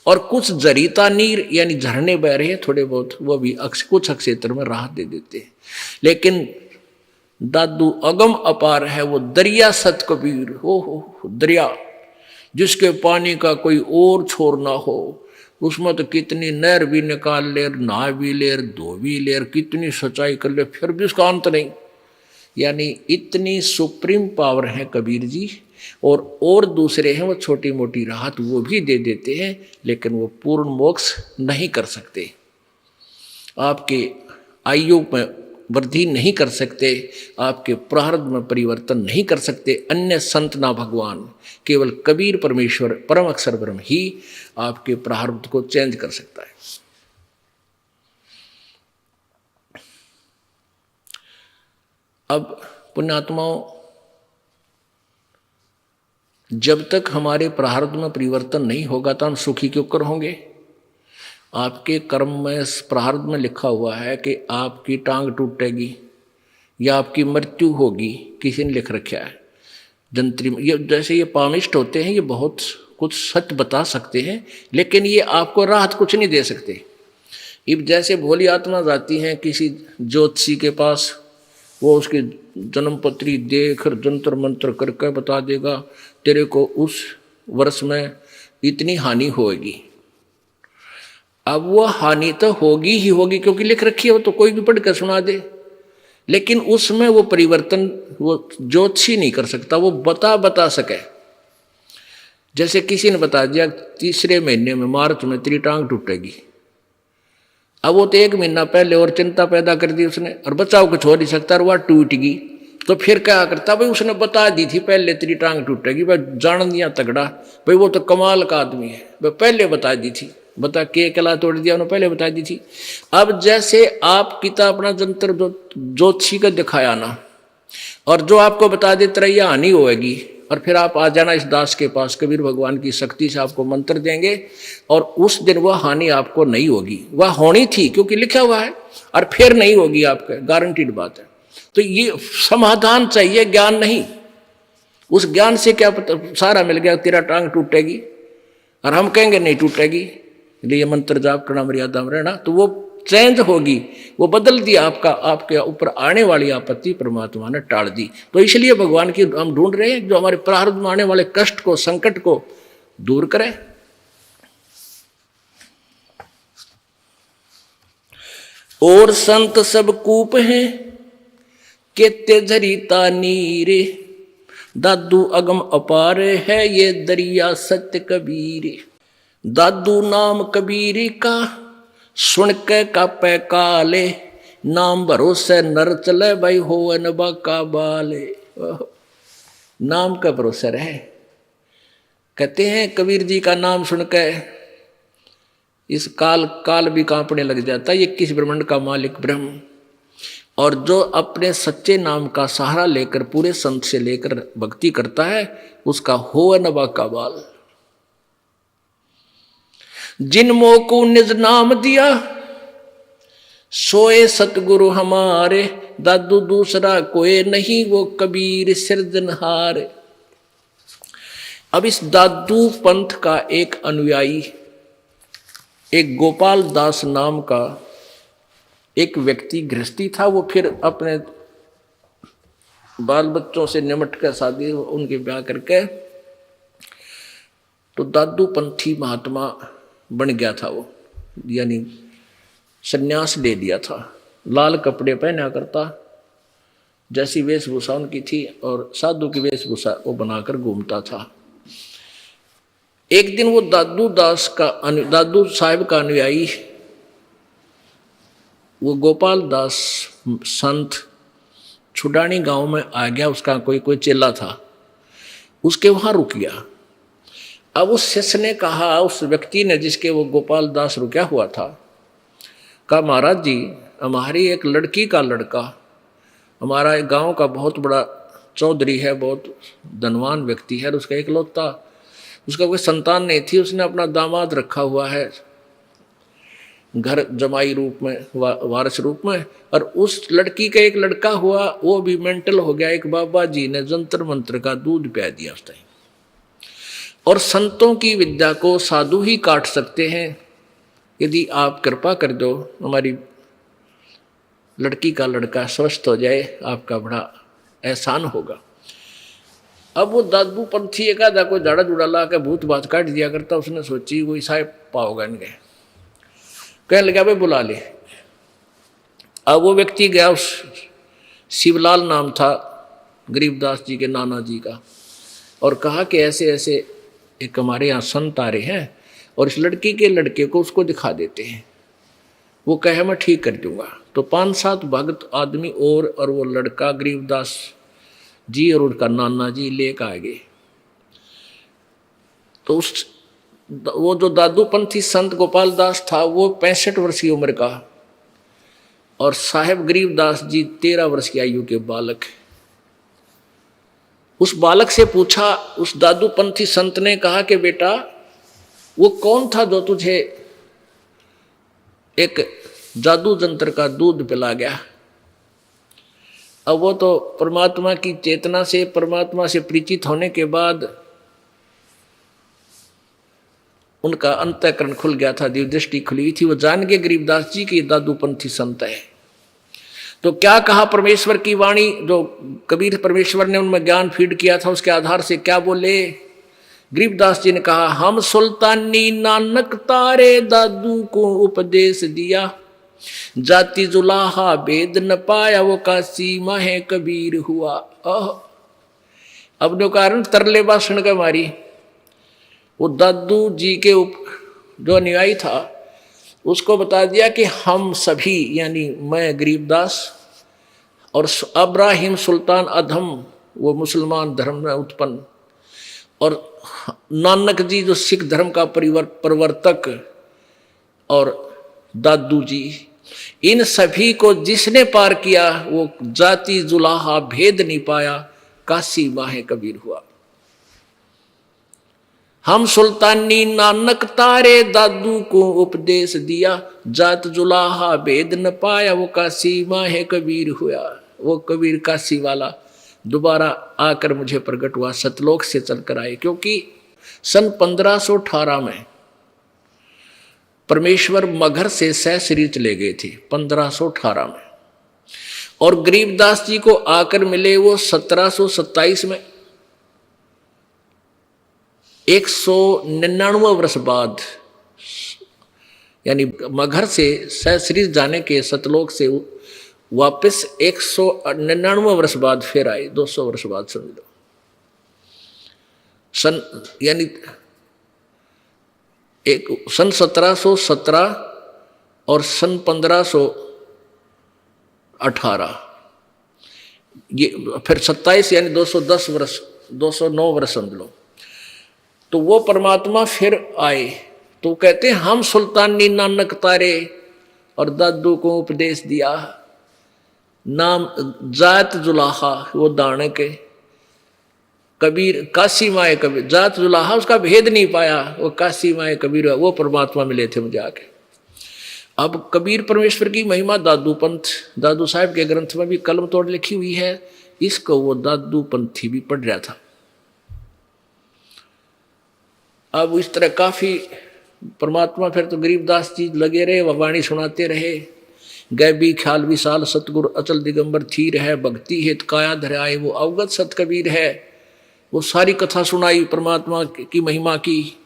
और कुछ जरीता नीर यानी झरने बह रहे हैं थोड़े बहुत, वो भी कुछ क्षेत्र में राहत दे देते हैं। लेकिन दादू अगम अपार है, वो दरिया सत कबीर हो दरिया, जिसके पानी का कोई और छोर ना हो। उसमें तो कितनी नहर भी निकाल ले, नहा भी ले, धो भी ले, कितनी सच्चाई कर ले, फिर भी उसका अंत नहीं। यानी इतनी सुप्रीम पावर है कबीर जी। और दूसरे हैं वो छोटी मोटी राहत वो भी दे देते हैं, लेकिन वो पूर्ण मोक्ष नहीं कर सकते, आपके आयु में वृद्धि नहीं कर सकते, आपके प्रारब्ध में परिवर्तन नहीं कर सकते। अन्य संत ना भगवान, केवल कबीर परमेश्वर परम अक्षर ब्रह्म ही आपके प्रारब्ध को चेंज कर सकता है। अब पुण्यात्माओं, जब तक हमारे प्रारब्ध में परिवर्तन नहीं होगा तो हम सुखी क्यों कर होंगे। आपके कर्म में, प्रारब्ध में लिखा हुआ है कि आपकी टांग टूटेगी या आपकी मृत्यु होगी, किसी ने लिख रखा है जंत्री में। ये जैसे ये पामिष्ट होते हैं, ये बहुत कुछ सच बता सकते हैं, लेकिन ये आपको राहत कुछ नहीं दे सकते। अब जैसे भोली आत्मा जाती हैं किसी ज्योतिषी के पास, वो उसकी जन्म पत्री देख जंतर मंत्र करके बता देगा तेरे को उस वर्ष में इतनी हानि होगी। अब वो हानि तो होगी ही होगी क्योंकि लिख रखी है, वो तो कोई भी पढ़ कर सुना दे, लेकिन उसमें वो परिवर्तन वो ज्योतिषी नहीं कर सकता, वो बता सके। जैसे किसी ने बता दिया तीसरे महीने में मार्च में तेरी टांग टूटेगी, अब वो तो 1 महीना पहले और चिंता पैदा कर दी उसने, और बचाव कुछ हो नहीं सकता, और वह टूट गई तो फिर क्या करता, भाई उसने बता दी थी पहले तेरी टांग टूटेगी, भाई जान दिया तगड़ा, भाई वो तो कमाल का आदमी है, भाई पहले बता दी थी, बता के कला तोड़ दिया उन्होंने, पहले बता दी थी। अब जैसे आप पिता अपना जंतर ज्योतिषी का दिखाया ना, और जो आपको बता दे तेरा यह हानि होगी, और फिर आप आ जाना इस दास के पास, कबीर भगवान की शक्ति से आपको मंत्र देंगे और उस दिन वह हानि आपको नहीं होगी, वह होनी थी क्योंकि लिखा हुआ है, और फिर नहीं होगी आपके, गारंटीड बात है। तो ये समाधान चाहिए, ज्ञान नहीं। उस ज्ञान से क्या पता सारा मिल गया तेरा टांग टूटेगी, और हम कहेंगे नहीं टूटेगी, ये मंत्र जाप करना मर्यादा में रहना, तो वो चेंज होगी, वो बदल दिया आपका, आपके ऊपर आने वाली आपत्ति परमात्मा ने टाल दी। तो इसलिए भगवान की हम ढूंढ रहे हैं जो हमारे प्रारब्ध में आने वाले कष्ट को, संकट को दूर करे। और संत सब कूप हैं केते झरीता नीरे, दादू अगम अपार है ये दरिया सत्य कबीरे। दादू नाम कबीरी का सुन के कापे काले, नाम भरोसे नर चले भाई हो नबा का बाले। नाम का भरोसा रहे। कहते हैं कबीर जी का नाम सुन के इस काल भी कांपने लग जाता है, ये किस ब्रह्मांड का मालिक ब्रह्म। और जो अपने सच्चे नाम का सहारा लेकर पूरे संत से लेकर भक्ति करता है उसका हो नबा का बाल। जिन मोह को निज नाम दिया सोए सतगुरु हमारे, दादू दूसरा कोई नहीं वो कबीर सिरजनहार। अब इस दादू पंथ का एक अनुयायी, एक गोपाल दास नाम का एक व्यक्ति गृहस्थी था, वो फिर अपने बाल बच्चों से निमट कर शादी उनके ब्याह करके तो दादू पंथी महात्मा बन गया था वो, यानी सन्यास ले लिया था। लाल कपड़े पहना करता, जैसी वेशभूषा उनकी थी, और साधु की वेशभूषा वो बनाकर घूमता था। एक दिन वो दादू साहिब का अनुयायी वो गोपाल दास संत छुडानी गांव में आ गया, उसका कोई चेला था, उसके वहां रुक गया। अब उस शिष्य ने कहा, उस व्यक्ति ने जिसके वो गोपाल दास रुका हुआ था, कहा महाराज जी हमारी एक लड़की का लड़का, हमारा एक गांव का बहुत बड़ा चौधरी है, बहुत धनवान व्यक्ति है, उसका इकलौता, उसका कोई संतान नहीं थी, उसने अपना दामाद रखा हुआ है घर जमाई रूप में, वारस रूप में, और उस लड़की का एक लड़का हुआ, वो भी मेंटल हो गया। एक बाबा जी ने जंतर मंत्र का दूध पिया दिया उस टाइम। और संतों की विद्या को साधु ही काट सकते हैं, यदि आप कृपा कर दो हमारी लड़की का लड़का स्वस्थ हो जाए, आपका बड़ा एहसान होगा। अब वो दादू पंथी एक आधा कोई झाड़ा जुड़ा ला के भूत बात काट दिया करता, उसने सोची कोई साहब पाओगा इनके, कहने लगा भाई बुला ले। अब वो व्यक्ति गया, उस शिवलाल नाम था गरीबदास जी के नाना जी का, और कहा कि ऐसे ऐसे एक हमारे यहाँ संत आ रहे हैं और इस लड़की के लड़के को उसको दिखा देते हैं। वो कहे मैं ठीक कर दूंगा। तो 5-7 भक्त आदमी और वो लड़का गरीबदास जी और उनका नाना जी लेकर आ गए। तो वो जो दादू पंथी संत गोपाल दास था वो 65 वर्ष की उम्र का, और साहेब गरीबदास जी 13 वर्ष की आयु के बालक। उस बालक से पूछा, उस दादू पंथी संत ने कहा कि बेटा वो कौन था जो तुझे एक जादू जंत्र का दूध पिला गया? अब वो तो परमात्मा की चेतना से, परमात्मा से परिचित होने के बाद उनका अंतःकरण खुल गया था, दिव्य दृष्टि खुली थी, वो जान के गरीबदास जी की दादू पंथी संत है। तो क्या कहा परमेश्वर की वाणी, जो कबीर परमेश्वर ने उनमें ज्ञान फीड किया था, उसके आधार से क्या बोले? गरीबदास जी ने कहा, हम सुल्तानी नानक तारे दादू को उपदेश दिया, जाति जुलाहा भेद न पाया वो काशी माहे कबीर हुआ। अब जो कारण तरले भाषण का मारी, वो दादू जी के जो अनुयायी था उसको बता दिया कि हम सभी, यानी मैं गरीबदास और अब्राहिम सुल्तान अधम वो मुसलमान धर्म में उत्पन्न, और नानक जी जो सिख धर्म का प्रवर्तक, और दादू जी, इन सभी को जिसने पार किया वो जाति जुलाहा भेद नहीं पाया, काशी माहे कबीर हुआ। हम सुल्तानी नानक तारे दादू को उपदेश दिया, जात जुलाहा भेद न पाया वो काशी माहे कबीर हुआ। वो कबीर काशी वाला दोबारा आकर मुझे प्रकट हुआ, सतलोक से चलकर आए। क्योंकि सन 1518 में परमेश्वर मगहर से सहस्री चले गए थे, 1518 में, और गरीबदास जी को आकर मिले वो 1727 में, 199 वर्ष बाद, यानी मगहर से सहस्री जाने के सतलोक से वापस 199 वर्ष बाद फिर आए, 200 वर्ष बाद समझ लो। सन यानी सन 1717 और सन 1518, ये फिर 27 यानी 210 वर्ष, 209 वर्ष समझ लो। तो वो परमात्मा फिर आए। तो कहते हैं हम सुल्तानी नानक तारे, और दादू को उपदेश दिया, नाम जात जुलाहा, वो दानक है। कबीर काशी माए कबीर, जात जुलाहा उसका भेद नहीं पाया, वो काशी माए कबीर, वो परमात्मा मिले थे मुझे आके। अब कबीर परमेश्वर की महिमा दादू पंथ, दादू साहब के ग्रंथ में भी कलम तोड़ लिखी हुई है, इसको वो दादू पंथी भी पढ़ रहा था। अब इस तरह काफी परमात्मा, फिर तो गरीबदास जी लगे रहे, वह वाणी सुनाते रहे। गैबी ख्याल विशाल सतगुरु अचल दिगंबर थीर है, भक्ति हित काया धराए वो अवगत सत कबीर है। वो सारी कथा सुनाई परमात्मा की महिमा की,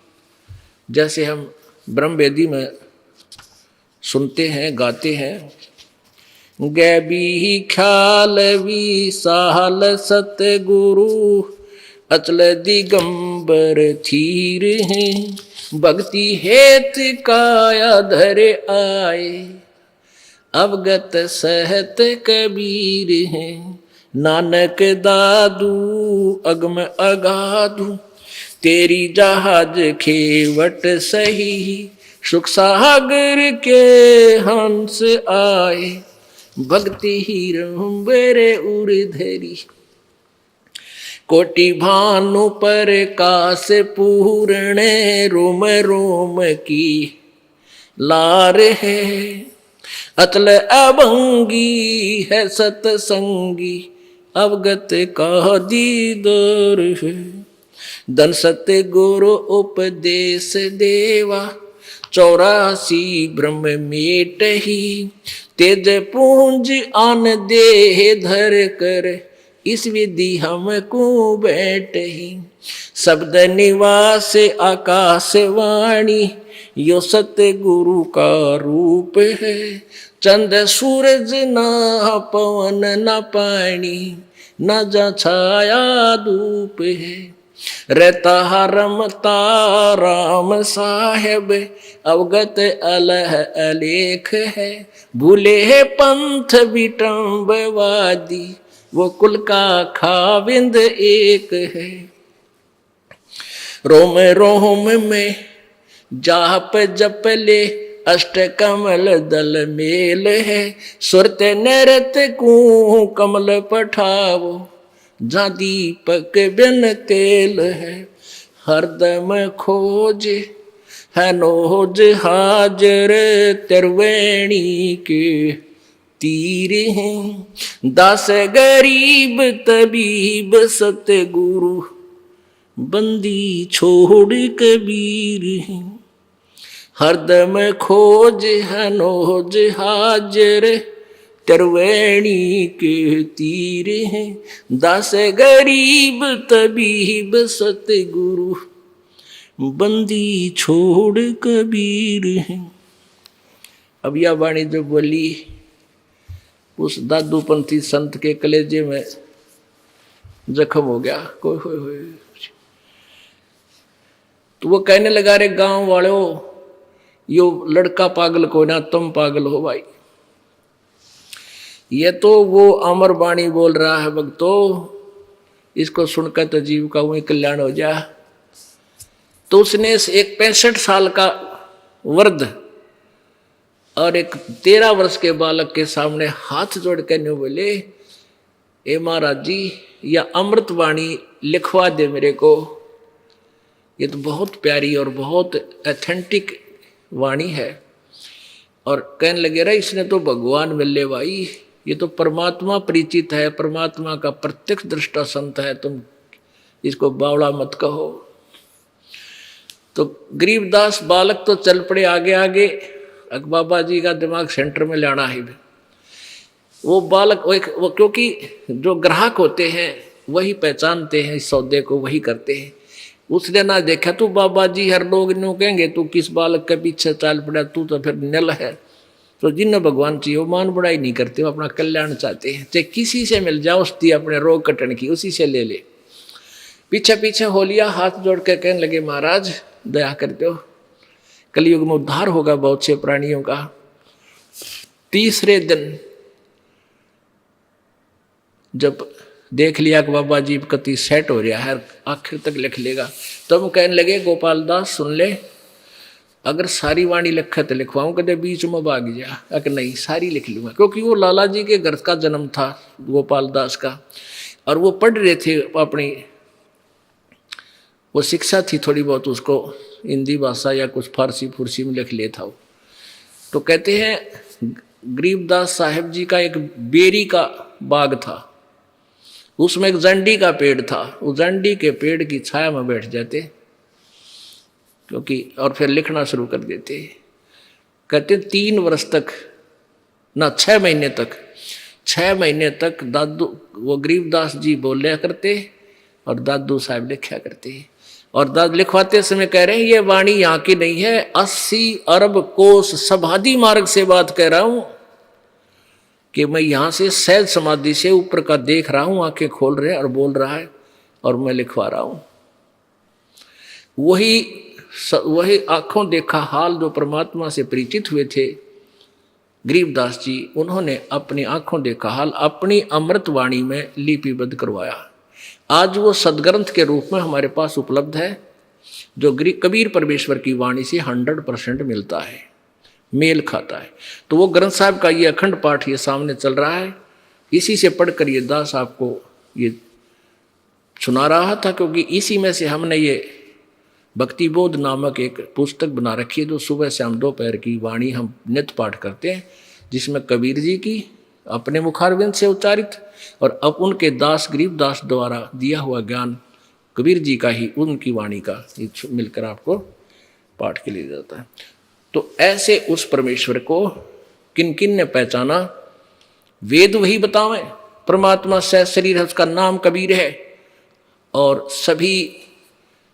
जैसे हम ब्रह्म वेदी में सुनते हैं, गाते हैं। गैबी ख्याल विशाल सतगुरु अचल दिगंबर थीर है, भक्ति हेत काया धरे आए, अवगत सहत कबीर है। नानक दादू अगम अगाधू, तेरी जहाज खेवट सही, सुख सागर के हंस आए, भक्ति ही रंबरे उर्धरी, कोटि भानु पर कास पूर्ण, रोम रोम की लार है, अतल अभंगी है सतसंगी, अवगत का दीदार है। धन सत्य गुरु उपदेश देवा, 84 ब्रह्म मेट ही, तेज पूंज आन दे धर कर, इस विधि हमको बैठ ही। शब्द निवास आकाश वाणी, यो सत्य गुरु का रूप है। चंद सूरज ना पवन न पानी, न जा छाया धूप है। रहता रमता राम साहेब, अवगत अलह अलेख है। भूले है पंथ विटम्बवादी, वो कुल का खाविंद एक है। रोम रोम में जाप जप ले, अष्ट कमल दल मेल है। सुरत नरत को कमल पठावो, जहाँ दीपक बिन तेल है। हरदम खोज है नोज हाजर, त्रिवेणी के तीर हैं। दास गरीब तबीब सतगुरु, बंदी छोड़ कबीर हैं। हरदम खोज है नोज हाजर, त्रिवेणी के तीर हैं। दास गरीब तबीब सतगुरु, बंदी छोड़ कबीर हैं। अब यह वाणी जो बोली, उस दादूपंथी संत के कलेजे में जख्म हो गया। कोई हो तो वो कहने लगा, रे गांव वालों, यो लड़का पागल को ना, तुम पागल हो भाई। ये तो वो अमर वाणी बोल रहा है भक्तों, इसको सुनकर तो जीव का वही कल्याण हो जा। तो उसने एक 65 साल का वृद्ध और एक 13 वर्ष के बालक के सामने हाथ जोड़ कर न्यू बोले, ए महाराज जी, या अमृत वाणी लिखवा दे मेरे को। ये तो बहुत प्यारी और बहुत ऑथेंटिक वाणी है। और कहने लगे, रहा इसने तो भगवान मिले भाई, ये तो परमात्मा परिचित है, परमात्मा का प्रत्यक्ष दृष्टा संत है, तुम इसको बावड़ा मत कहो। तो गरीबदास बालक तो चल पड़े आगे आगे, बाबा जी का दिमाग सेंटर में लाना है। वो बालक वो क्योंकि जो ग्राहक होते हैं वही पहचानते हैं इस सौदे को, वही करते हैं। उसने ना देखा तो बाबा जी हर लोग न्यू कहेंगे तू किस बालक के पीछे चाल पड़ा, तू तो फिर नल है। तो जिन्हें भगवान चाहिए वो मान बुराई नहीं करते, वो अपना कल्याण चाहते हैं। चाहे किसी से मिल जाओ उसकी अपने रोग कटन की, उसी से ले ले। पीछे पीछे हो लिया, हाथ जोड़ के कहने लगे महाराज दया कर दो, कलयुग में उद्धार होगा बहुत से प्राणियों का। तीसरे दिन जब देख लिया कि बाबा जी कति सेट हो रहा है, आखिर तक लिख लेगा, तब तो कहने लगे गोपाल दास सुन ले, अगर सारी वाणी लिखा तो लिखवाऊं, कदे बीच में भाग जा, अगर नहीं सारी लिख लूंगा। क्योंकि वो लाला जी के घर का जन्म था गोपाल दास का, और वो पढ़ रहे थे अपनी, वो शिक्षा थी थोड़ी बहुत उसको, हिंदी भाषा या कुछ फारसी फुरसी में लिख लेता वो। तो कहते हैं गरीबदास साहेब जी का एक बेरी का बाग था, उसमें एक जंडी का पेड़ था। उस जंडी के पेड़ की छाया में बैठ जाते क्योंकि, और फिर लिखना शुरू कर देते। कहते 3 वर्ष तक ना 6 महीने तक, 6 महीने तक दादू वो गरीबदास जी बोलिया करते और दादू साहब लिखा करते। और दाद लिखवाते समय कह रहे हैं ये वाणी यहाँ की नहीं है, 80 अरब कोस सभादी मार्ग से बात कह रहा हूं कि मैं यहां से सहज समाधि से ऊपर का देख रहा हूं, आंखें खोल रहे और बोल रहा है और मैं लिखवा रहा हूं। वही आंखों देखा हाल जो परमात्मा से परिचित हुए थे गरीबदास जी, उन्होंने अपनी आंखों देखा हाल अपनी अमृत वाणी में लिपिबद्ध करवाया। आज वो सदग्रंथ के रूप में हमारे पास उपलब्ध है, जो कबीर परमेश्वर की वाणी से 100% मिलता है, मेल खाता है। तो वो ग्रंथ साहब का ये अखंड पाठ ये सामने चल रहा है, इसी से पढ़कर ये दास आपको ये सुना रहा था, क्योंकि इसी में से हमने ये भक्ति बोध नामक एक पुस्तक बना रखी है, जो सुबह शाम दोपहर की वाणी हम नित्य पाठ करते हैं, जिसमें कबीर जी की अपने मुखारविंद से उच्चारित और अब उनके दास गरीबदास द्वारा दिया हुआ ज्ञान कबीर जी का ही, उनकी वाणी का मिलकर आपको पाठ के लिए जाता है। तो ऐसे उस परमेश्वर को किन किन ने पहचाना, वेद वही बतावें, परमात्मा सह शरीर है, उसका नाम कबीर है, और सभी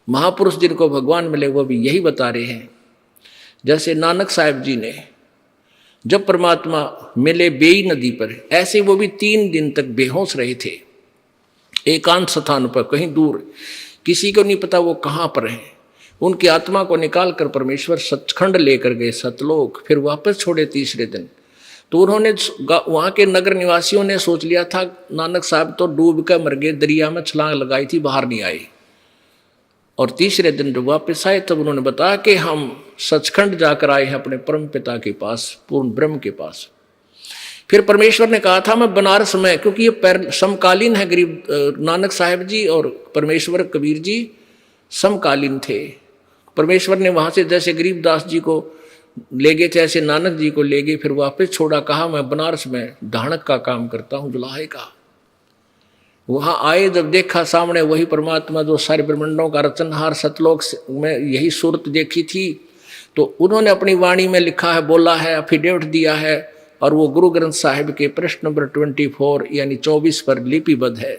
महापुरुष जिनको भगवान मिले वो भी यही बता रहे हैं। जैसे नानक साहब जी ने जब परमात्मा मिले बेई नदी पर, ऐसे वो भी 3 दिन तक बेहोश रहे थे एकांत स्थान पर, कहीं दूर, किसी को नहीं पता वो कहाँ पर हैं। उनकी आत्मा को निकाल कर परमेश्वर सचखंड लेकर गए सतलोक, फिर वापस छोड़े तीसरे दिन। तो उन्होंने वहाँ के नगर निवासियों ने सोच लिया था नानक साहब तो डूब कर मर गए, दरिया में छलांग लगाई थी, बाहर नहीं आए। और तीसरे दिन जब वापस आए तब उन्होंने बताया कि हम सचखंड जाकर आए हैं अपने परम पिता के पास, पूर्ण ब्रह्म के पास। फिर परमेश्वर ने कहा था मैं बनारस में, क्योंकि ये समकालीन है, गरीब नानक साहब जी और परमेश्वर कबीर जी समकालीन थे। परमेश्वर ने वहाँ से जैसे गरीबदास जी को ले गए थे ऐसे नानक जी को ले गए, फिर वापस छोड़ा, कहा मैं बनारस में ढाणक का काम करता हूँ, जुलाहे का। वहाँ आए जब देखा सामने वही परमात्मा जो सारे ब्रह्मांडों का रचनहार सतलोक में यही सूरत देखी थी, तो उन्होंने अपनी वाणी में लिखा है, बोला है, एफिडेविट दिया है, और वो गुरु ग्रंथ साहिब के पृष्ठ नंबर 24 यानी 24 पर लिपिबद्ध है।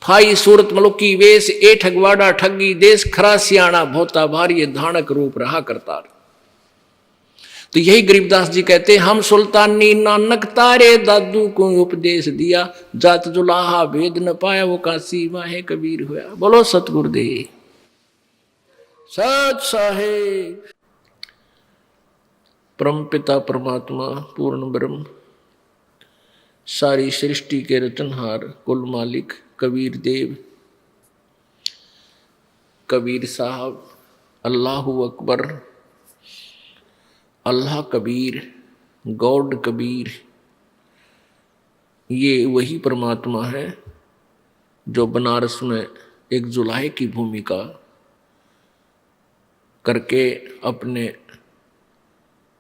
फाई सूरत मलुकी वेश ए ठगवाड़ा ठगी देश खरा सियाणा भोता भारी धानक रूप रहा करतार। तो यही गरीबदास जी कहते हैं हम सुल्तानी नानक तारे दादू को उपदेश दिया, जात जुलाहा भेद न पाया वो काशी माहे कबीर हुआ। बोलो सतगुरुदेव सत साहेब। परम पिता परमात्मा पूर्ण ब्रह्म सारी सृष्टि के रचनहार कुल मालिक कबीर देव, कबीर साहब, अल्लाहु अकबर, अल्लाह कबीर, गॉड कबीर, ये वही परमात्मा है जो बनारस में एक जुलाहे की भूमिका करके अपने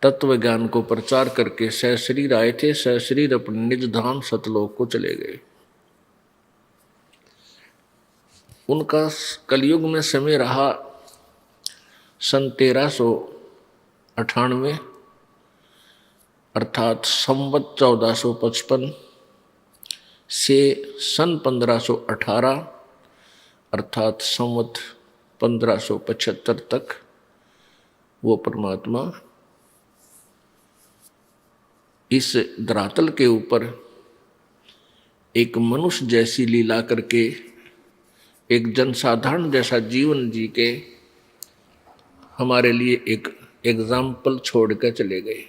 तत्व ज्ञान को प्रचार करके सशरीर आए थे, सशरीर अपने निज धाम सतलोक को चले गए। उनका कलयुग में समय रहा सन 1398 अर्थात संवत 1455 से सन 1518 अर्थात संवत 1575 तक वो परमात्मा इस धरातल के ऊपर एक मनुष्य जैसी लीला करके एक जनसाधारण जैसा जीवन जी के हमारे लिए एक एग्जाम्पल छोड़कर चले गए।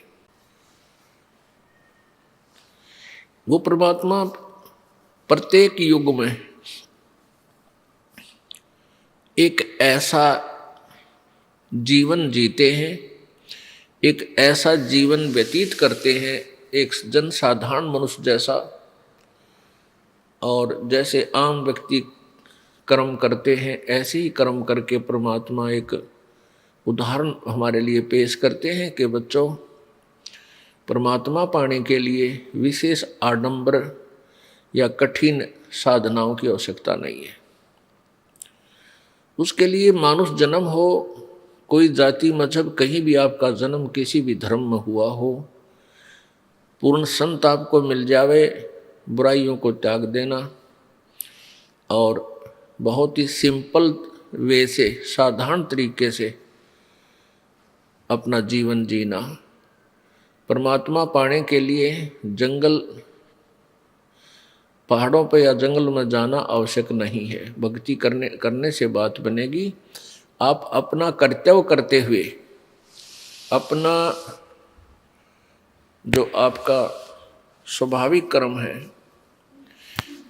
वो परमात्मा प्रत्येक युग में एक ऐसा जीवन जीते हैं, एक ऐसा जीवन व्यतीत करते हैं, एक जनसाधारण मनुष्य जैसा, और जैसे आम व्यक्ति कर्म करते हैं ऐसे ही कर्म करके परमात्मा एक उदाहरण हमारे लिए पेश करते हैं कि बच्चों, परमात्मा पाने के लिए विशेष आडंबर या कठिन साधनाओं की आवश्यकता नहीं है। उसके लिए मानुष जन्म हो, कोई जाति मजहब कहीं भी आपका जन्म किसी भी धर्म में हुआ हो, पूर्ण संत आपको मिल जावे, बुराइयों को त्याग देना और बहुत ही सिंपल वे से साधारण तरीके से अपना जीवन जीना। परमात्मा पाने के लिए जंगल पहाड़ों पर या जंगल में जाना आवश्यक नहीं है। भक्ति करने से बात बनेगी। आप अपना कर्तव्य करते हुए, अपना जो आपका स्वाभाविक कर्म है,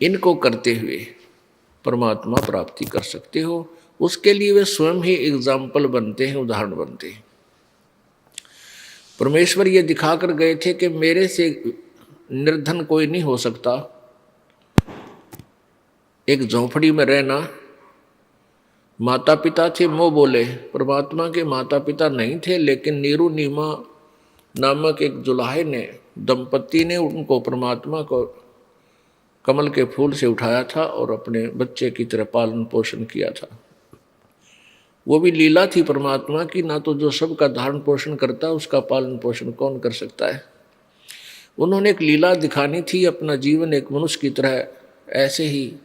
इनको करते हुए परमात्मा प्राप्ति कर सकते हो। उसके लिए वे स्वयं ही एग्जाम्पल बनते हैं, उदाहरण बनते हैं। परमेश्वर ये दिखाकर गए थे कि मेरे से निर्धन कोई नहीं हो सकता। एक झोंपड़ी में रहना, माता पिता थे मोह बोले, परमात्मा के माता पिता नहीं थे, लेकिन नीरू नीमा नामक एक जुलाहे ने, दंपति ने उनको परमात्मा को कमल के फूल से उठाया था और अपने बच्चे की तरह पालन पोषण किया था। वो भी लीला थी परमात्मा की, ना तो जो सबका धारण पोषण करता है उसका पालन पोषण कौन कर सकता है। उन्होंने एक लीला दिखानी थी, अपना जीवन एक मनुष्य की तरह ऐसे ही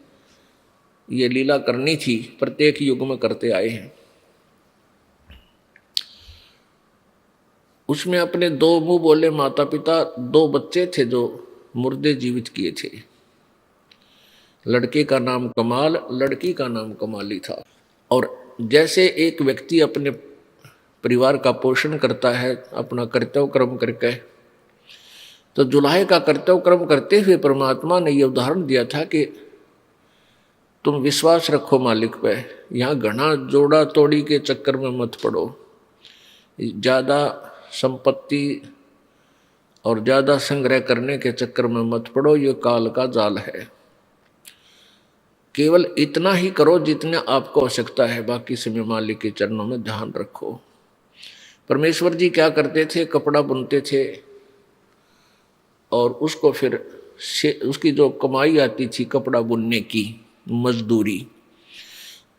ये लीला करनी थी, प्रत्येक युग में करते आए हैं। उसमें अपने दो मुंह बोले माता पिता, दो बच्चे थे जो मुर्दे जीवित किए थे। लड़के का नाम कमाल, लड़की का नाम कमाली था। और जैसे एक व्यक्ति अपने परिवार का पोषण करता है अपना कर्तव्य कर्म करके, तो जुलाहे का कर्तव्य कर्म करते हुए परमात्मा ने यह उदाहरण दिया था कि तुम विश्वास रखो मालिक पे, यहाँ घना जोड़ा तोड़ी के चक्कर में मत पड़ो, ज़्यादा संपत्ति और ज़्यादा संग्रह करने के चक्कर में मत पड़ो, ये काल का जाल है। केवल इतना ही करो जितना आपको आवश्यकता है, बाकी समय मालिक के चरणों में ध्यान रखो। परमेश्वर जी क्या करते थे, कपड़ा बुनते थे और उसको फिर उसकी जो कमाई आती थी कपड़ा बुनने की मजदूरी,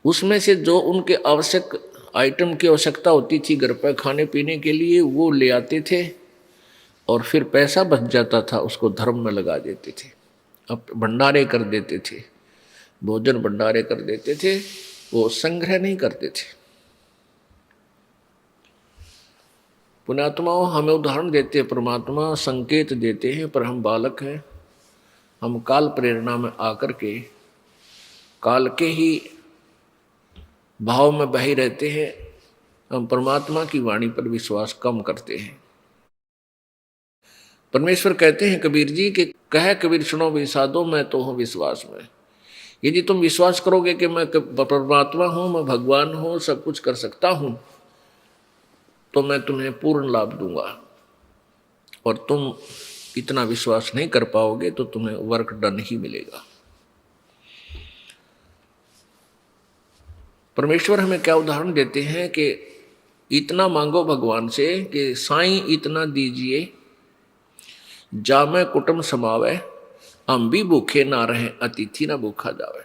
उसमें से जो उनके आवश्यक आइटम की आवश्यकता होती थी घर पर खाने पीने के लिए, वो ले आते थे और फिर पैसा बच जाता था उसको धर्म में लगा देते थे, अब भंडारे कर देते थे, भोजन भंडारे कर देते थे, वो संग्रह नहीं करते थे। पुण्यात्माओं हमें उदाहरण देते हैं, परमात्मा संकेत देते हैं, पर हम बालक हैं। हम काल प्रेरणा में आकर के काल के ही भाव में बहे रहते हैं। हम परमात्मा की वाणी पर विश्वास कम करते हैं। परमेश्वर कहते हैं कबीर जी के कहे कबीर सुनो विसादो, मैं तो हूँ विश्वास में। यदि तुम विश्वास करोगे कि मैं परमात्मा हूँ, मैं भगवान हूँ, सब कुछ कर सकता हूँ, तो मैं तुम्हें पूर्ण लाभ दूंगा। और तुम इतना विश्वास नहीं कर पाओगे तो तुम्हें वर्क डन ही मिलेगा। परमेश्वर हमें क्या उदाहरण देते हैं कि इतना मांगो भगवान से कि साईं इतना दीजिए, जामे कुटुंब समावे, हम भी भूखे ना रहे, अतिथि ना भूखा जावे।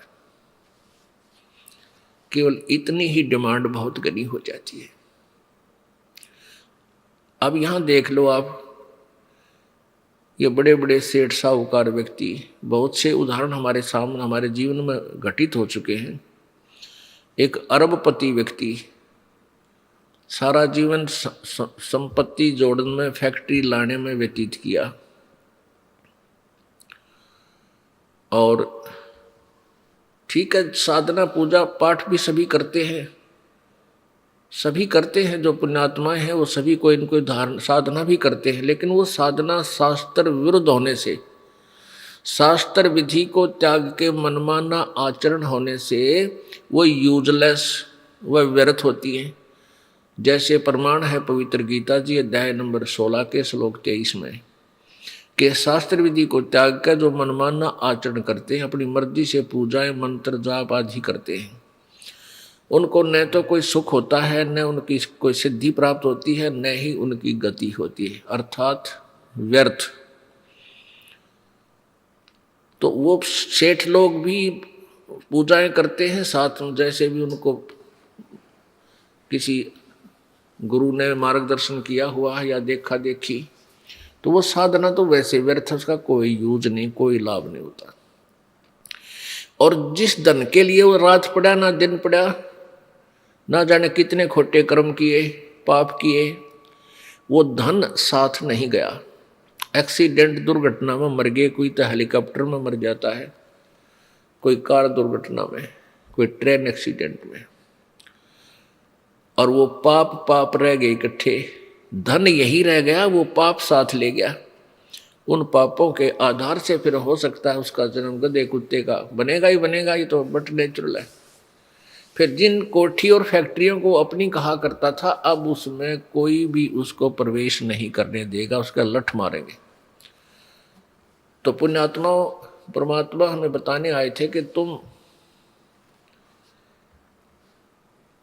केवल इतनी ही डिमांड बहुत घनी हो जाती है। अब यहां देख लो आप, ये बड़े बड़े सेठ साहूकार व्यक्ति, बहुत से उदाहरण हमारे सामने हमारे जीवन में घटित हो चुके हैं। एक अरबपति व्यक्ति सारा जीवन संपत्ति जोड़ने में, फैक्ट्री लाने में व्यतीत किया, और ठीक है, साधना पूजा पाठ भी सभी करते हैं, सभी करते हैं, जो पुण्यात्माएं हैं वो सभी कोई न कोई साधना भी करते हैं, लेकिन वो साधना शास्त्र विरुद्ध होने से, शास्त्र विधि को त्याग के मनमाना आचरण होने से वो यूजलेस, वह व्यर्थ होती है। जैसे प्रमाण है पवित्र गीता जी अध्याय नंबर 16 के श्लोक 23 में कि शास्त्र विधि को त्याग कर जो मनमाना आचरण करते हैं, अपनी मर्जी से पूजाएं मंत्र जाप आदि करते हैं, उनको न तो कोई सुख होता है, न उनकी कोई सिद्धि प्राप्त होती है, न ही उनकी गति होती है, अर्थात व्यर्थ। तो वो सेठ लोग भी पूजाएं करते हैं, साथ में जैसे भी उनको किसी गुरु ने मार्गदर्शन किया हुआ है या देखा देखी, तो वो साधना तो वैसे व्यर्थ, उसका कोई यूज नहीं, कोई लाभ नहीं होता। और जिस धन के लिए वो रात पड़ा ना दिन पड़ा, ना जाने कितने खोटे कर्म किए, पाप किए, वो धन साथ नहीं गया। एक्सीडेंट दुर्घटना में मर गए, कोई तो हेलीकॉप्टर में मर जाता है, कोई कार दुर्घटना में, कोई ट्रेन एक्सीडेंट में, और वो पाप रह गए इकट्ठे, धन यही रह गया, वो पाप साथ ले गया। उन पापों के आधार से फिर हो सकता है उसका जन्म गधे कुत्ते का बनेगा ही बनेगा, ये तो बट नेचुरल है। फिर जिन कोठी और फैक्ट्रियों को अपनी कहा करता था, अब उसमें कोई भी उसको प्रवेश नहीं करने देगा, उसका लठ मारेंगे। तो पुण्यात्मा परमात्मा हमें बताने आए थे कि तुम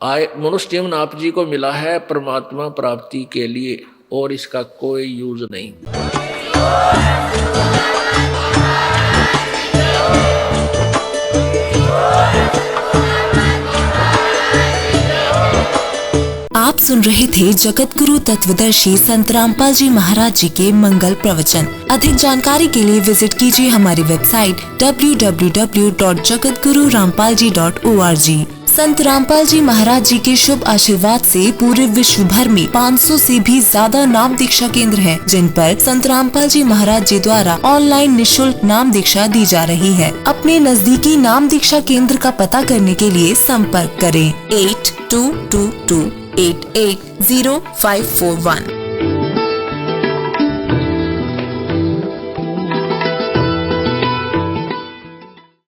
मनुष्य जीवन आप जी को मिला है परमात्मा प्राप्ति के लिए, और इसका कोई यूज नहीं। आप सुन रहे थे जगत गुरु तत्वदर्शी संत रामपाल जी महाराज जी के मंगल प्रवचन। अधिक जानकारी के लिए विजिट कीजिए हमारी वेबसाइट www.jagatgururampalji.org। संत रामपाल जी महाराज जी के शुभ आशीर्वाद से पूरे विश्व भर में 500 से भी ज्यादा नाम दीक्षा केंद्र हैं, जिन पर संत रामपाल जी महाराज जी द्वारा ऑनलाइन निःशुल्क नाम दीक्षा दी जा रही है। अपने नजदीकी नाम दीक्षा केंद्र का पता करने के लिए संपर्क करें 8222880541।